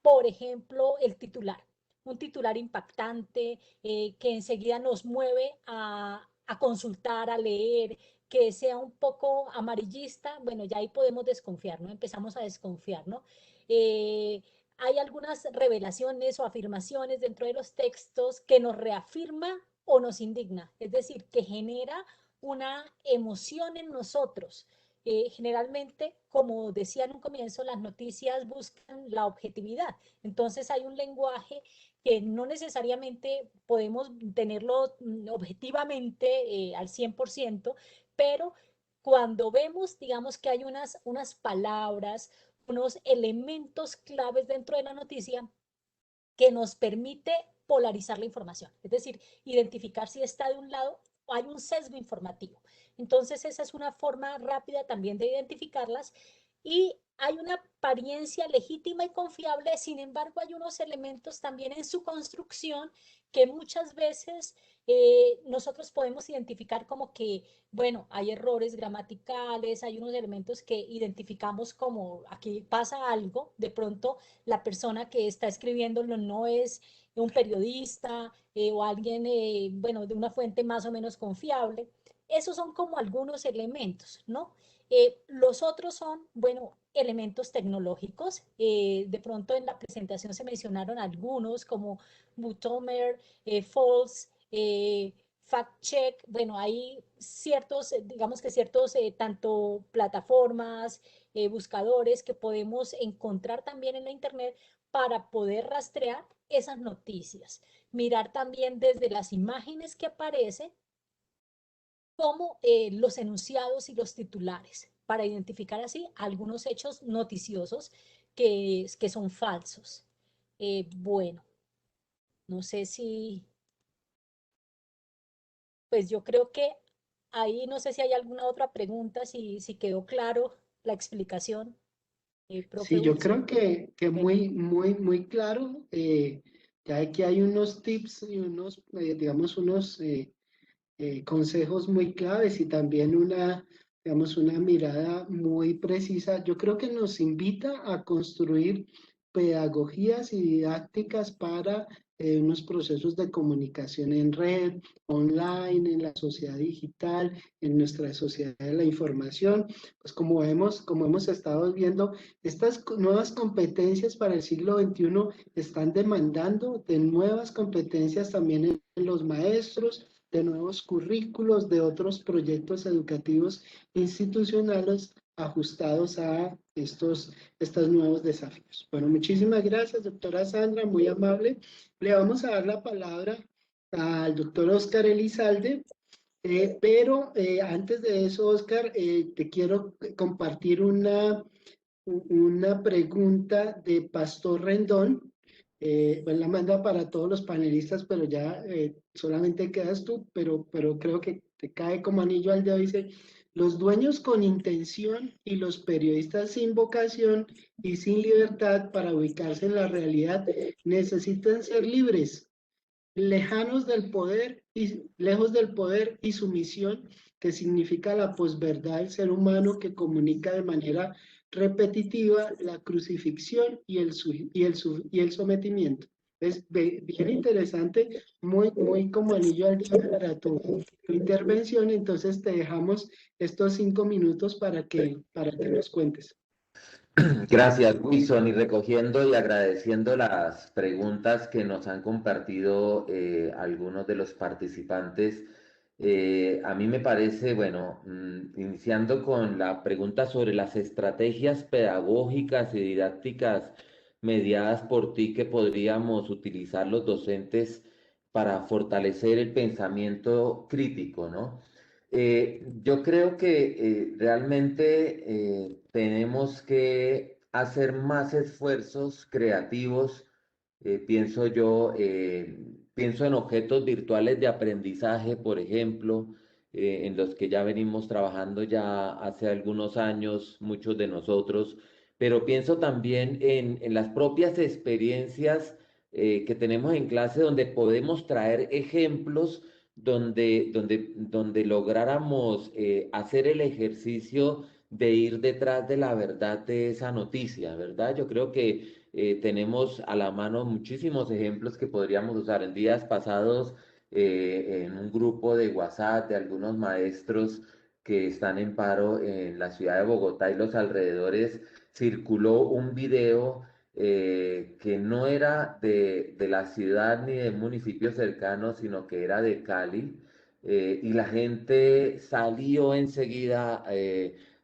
Por ejemplo, el titular. Un titular impactante que enseguida nos mueve a consultar, a leer, que sea un poco amarillista, bueno, ya ahí podemos desconfiar, ¿no? Empezamos a desconfiar, ¿no? Eh, hay algunas revelaciones o afirmaciones dentro de los textos que nos reafirma o nos indigna, es decir, que genera una emoción en nosotros. Generalmente, como decía en un comienzo, las noticias buscan la objetividad. Entonces hay un lenguaje que no necesariamente podemos tenerlo objetivamente al 100%, pero cuando vemos, digamos que hay unas palabras, unos elementos claves dentro de la noticia que nos permite polarizar la información, es decir, identificar si está de un lado o hay un sesgo informativo. Entonces, esa es una forma rápida también de identificarlas y hay una apariencia legítima y confiable, sin embargo, hay unos elementos también en su construcción que muchas veces nosotros podemos identificar como que, bueno, hay errores gramaticales, hay unos elementos que identificamos como aquí pasa algo, de pronto la persona que está escribiéndolo no es un periodista o alguien, bueno, de una fuente más o menos confiable. Esos son como algunos elementos, ¿no? Los otros son, bueno, elementos tecnológicos. De pronto en la presentación se mencionaron algunos como Bootomer, False, Fact Check. Bueno, hay ciertos, digamos que ciertos, tanto plataformas, buscadores que podemos encontrar también en la Internet para poder rastrear esas noticias. Mirar también desde las imágenes que aparecen como los enunciados y los titulares, para identificar así algunos hechos noticiosos que son falsos. Bueno, no sé si, pues yo creo que ahí no sé si hay alguna otra pregunta, si quedó claro la explicación, profe Sí, yo Wilson. creo que Bueno, muy claro. Ya aquí hay unos tips y unos, digamos, unos consejos muy claves y también digamos, una mirada muy precisa. Yo creo que nos invita a construir pedagogías y didácticas para unos procesos de comunicación en red, online, en la sociedad digital, en nuestra sociedad de la información. Pues como hemos estado viendo, estas nuevas competencias para el siglo XXI están demandando de nuevas competencias también en los maestros, de nuevos currículos, de otros proyectos educativos institucionales ajustados a estos nuevos desafíos. Bueno, muchísimas gracias, doctora Sandra, muy amable. Le vamos a dar la palabra al doctor Oscar Elizalde, pero antes de eso, Oscar, te quiero compartir una pregunta de Pastor Rendón. Pues la manda para todos los panelistas, pero ya solamente quedas tú, pero creo que te cae como anillo al dedo. Dice, los dueños con intención y los periodistas sin vocación y sin libertad para ubicarse en la realidad necesitan ser libres, lejos del poder y sumisión que significa la posverdad del ser humano que comunica de manera repetitiva la crucifixión y el sometimiento. Es bien interesante, muy como anillo al dedo para tu intervención. Entonces te dejamos estos 5 minutos para que nos cuentes. Gracias, Wilson, y recogiendo y agradeciendo las preguntas que nos han compartido algunos de los participantes. A mí me parece, bueno, iniciando con la pregunta sobre las estrategias pedagógicas y didácticas mediadas por ti que podríamos utilizar los docentes para fortalecer el pensamiento crítico, ¿no? Yo creo que realmente tenemos que hacer más esfuerzos creativos. Pienso yo, pienso en objetos virtuales de aprendizaje, por ejemplo, en los que ya venimos trabajando ya hace algunos años, muchos de nosotros, pero pienso también en las propias experiencias que tenemos en clase donde podemos traer ejemplos donde lográramos hacer el ejercicio de ir detrás de la verdad de esa noticia, ¿verdad? Yo creo que tenemos a la mano muchísimos ejemplos que podríamos usar. En días pasados, en un grupo de WhatsApp de algunos maestros que están en paro en la ciudad de Bogotá y los alrededores, circuló un video que no era de la ciudad ni de municipios cercanos, sino que era de Cali, y la gente salió enseguida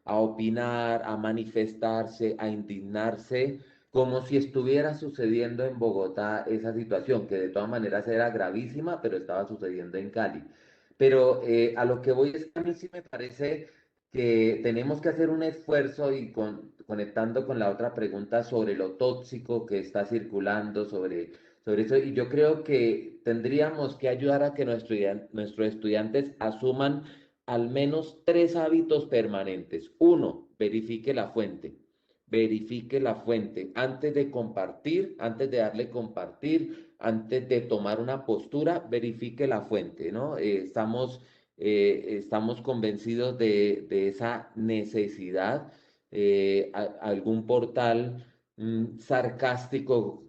a opinar, a manifestarse, a indignarse, como si estuviera sucediendo en Bogotá esa situación, que de todas maneras era gravísima, pero estaba sucediendo en Cali. Pero a lo que voy es que a mí sí me parece que tenemos que hacer un esfuerzo y conectando con la otra pregunta sobre lo tóxico que está circulando, sobre eso, y yo creo que tendríamos que ayudar a que nuestros estudiantes asuman al menos tres hábitos permanentes. Uno, verifique la fuente antes de compartir, antes de darle compartir, antes de tomar una postura, verifique la fuente, ¿no? Estamos convencidos de esa necesidad. Algún portal sarcástico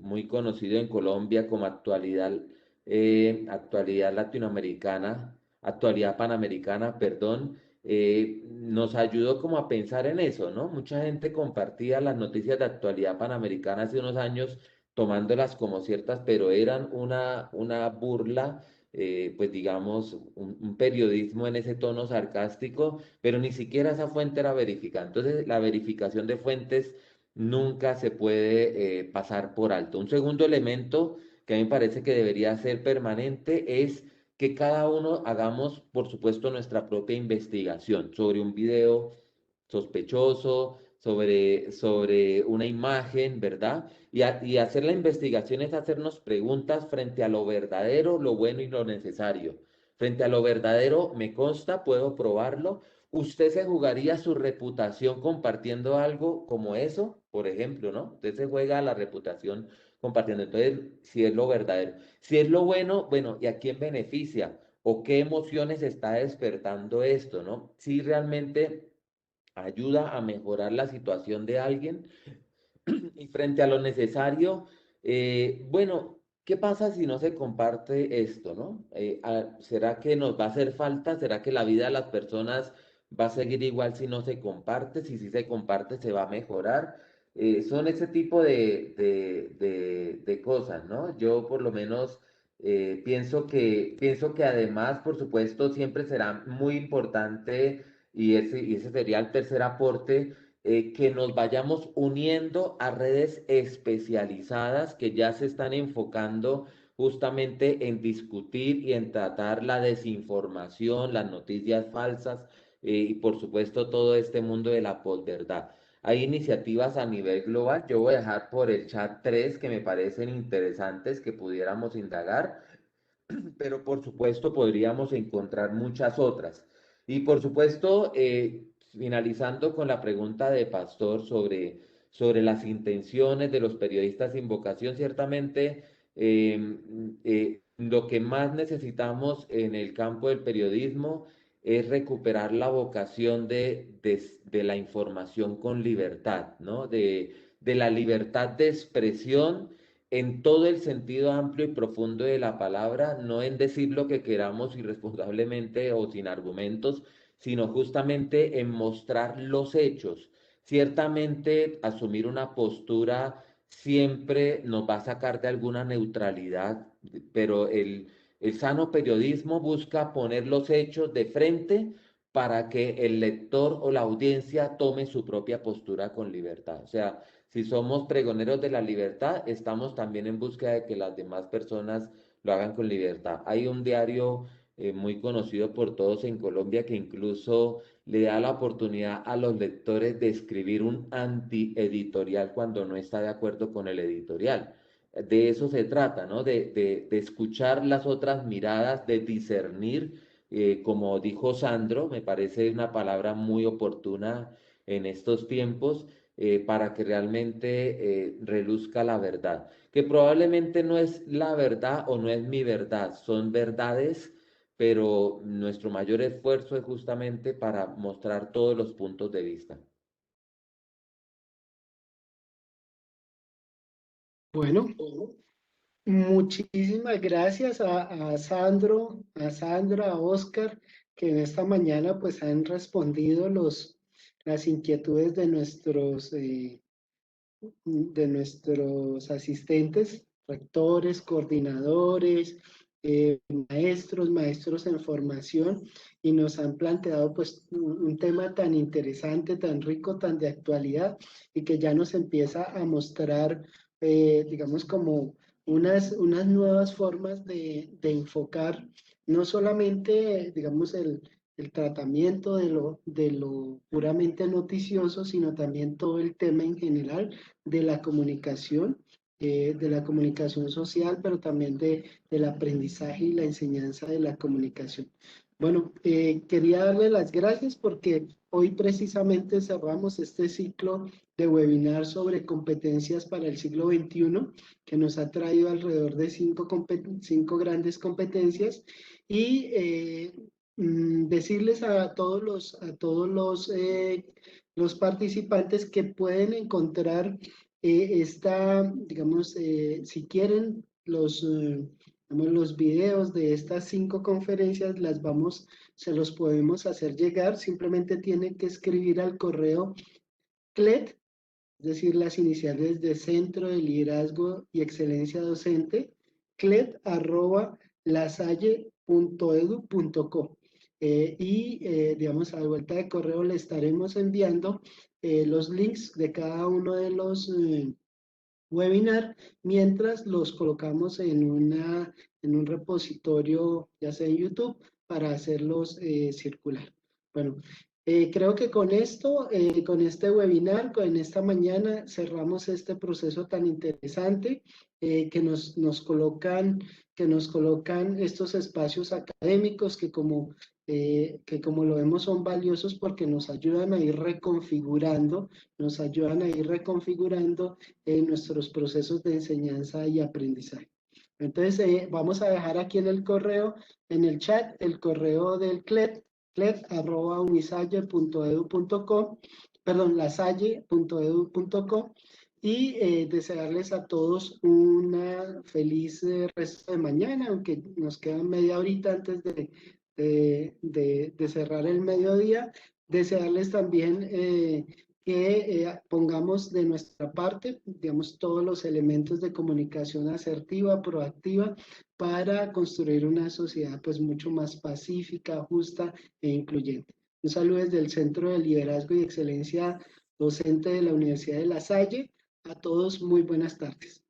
muy conocido en Colombia como Actualidad Latinoamericana, Actualidad Panamericana, perdón, nos ayudó como a pensar en eso, ¿no? Mucha gente compartía las noticias de Actualidad Panamericana hace unos años tomándolas como ciertas, pero eran una burla, pues digamos, un periodismo en ese tono sarcástico, pero ni siquiera esa fuente era verificada. Entonces, la verificación de fuentes nunca se puede pasar por alto. Un segundo elemento que a mí me parece que debería ser permanente es que cada uno hagamos, por supuesto, nuestra propia investigación sobre un video sospechoso, sobre una imagen, ¿verdad? Y hacer la investigación es hacernos preguntas frente a lo verdadero, lo bueno y lo necesario. Frente a lo verdadero, me consta, puedo probarlo. ¿Usted se jugaría su reputación compartiendo algo como eso, por ejemplo, ¿no? Usted se juega la reputación compartiendo. Entonces, si es lo verdadero. Si es lo bueno, bueno, ¿y a quién beneficia? ¿O qué emociones está despertando esto, ¿no? Si realmente ayuda a mejorar la situación de alguien y frente a lo necesario, bueno, ¿qué pasa si no se comparte esto, no? ¿Será que nos va a hacer falta? ¿Será que la vida de las personas va a seguir igual si no se comparte? Si sí se comparte, se va a mejorar. Son ese tipo de cosas, ¿no? Yo por lo menos pienso que además, por supuesto, siempre será muy importante y ese sería el tercer aporte que nos vayamos uniendo a redes especializadas que ya se están enfocando justamente en discutir y en tratar la desinformación, las noticias falsas y por supuesto todo este mundo de la posverdad. Hay iniciativas a nivel global. Yo voy a dejar por el chat tres que me parecen interesantes que pudiéramos indagar, pero por supuesto podríamos encontrar muchas otras. Y por supuesto, finalizando con la pregunta de Pastor sobre las intenciones de los periodistas sin vocación, ciertamente lo que más necesitamos en el campo del periodismo es recuperar la vocación de la información con libertad, ¿no? De la libertad de expresión en todo el sentido amplio y profundo de la palabra, no en decir lo que queramos irresponsablemente o sin argumentos, sino justamente en mostrar los hechos. Ciertamente, asumir una postura siempre nos va a sacar de alguna neutralidad, pero el sano periodismo busca poner los hechos de frente para que el lector o la audiencia tome su propia postura con libertad. O sea, si somos pregoneros de la libertad, estamos también en búsqueda de que las demás personas lo hagan con libertad. Hay un diario muy conocido por todos en Colombia que incluso le da la oportunidad a los lectores de escribir un anti-editorial cuando no está de acuerdo con el editorial. De eso se trata, ¿no? De escuchar las otras miradas, de discernir, como dijo Sandro, me parece una palabra muy oportuna en estos tiempos para que realmente reluzca la verdad, que probablemente no es la verdad o no es mi verdad, son verdades, pero nuestro mayor esfuerzo es justamente para mostrar todos los puntos de vista. Bueno, muchísimas gracias a Sandro, a Sandra, a Oscar, que en esta mañana pues han respondido las inquietudes de nuestros asistentes, rectores, coordinadores, maestros en formación, y nos han planteado pues un tema tan interesante, tan rico, tan de actualidad, y que ya nos empieza a mostrar, digamos, como unas nuevas formas de enfocar no solamente, digamos, el tratamiento de lo puramente noticioso, sino también todo el tema en general de la comunicación social, pero también del aprendizaje y la enseñanza de la comunicación. Bueno, quería darle las gracias porque hoy precisamente cerramos este ciclo de webinar sobre competencias para el siglo XXI, que nos ha traído alrededor de cinco grandes competencias, y decirles a todos los participantes que pueden encontrar digamos, si quieren digamos, los videos de estas 5 conferencias, se los podemos hacer llegar. Simplemente tienen que escribir al correo CLED, es decir, las iniciales de Centro de Liderazgo y Excelencia Docente, cled@lasalle.edu.co. Digamos, a la vuelta de correo le estaremos enviando los links de cada uno de los webinar, mientras los colocamos en un repositorio, ya sea en YouTube, para hacerlos circular. Bueno, creo que con esto, con este webinar, con esta mañana, cerramos este proceso tan interesante que nos colocan estos espacios académicos que como lo vemos son valiosos porque nos ayudan a ir reconfigurando nuestros procesos de enseñanza y aprendizaje. Entonces, vamos a dejar aquí en el correo, en el chat, el correo del CLED, cled@unisalle.edu.co, perdón, lasalle.edu.co, y desearles a todos una feliz resto de mañana, aunque nos quedan media horita antes de cerrar el mediodía. Desearles también que pongamos de nuestra parte, digamos, todos los elementos de comunicación asertiva, proactiva, para construir una sociedad pues mucho más pacífica, justa e incluyente. Un saludo desde el Centro de Liderazgo y Excelencia Docente de la Universidad de La Salle. A todos, muy buenas tardes.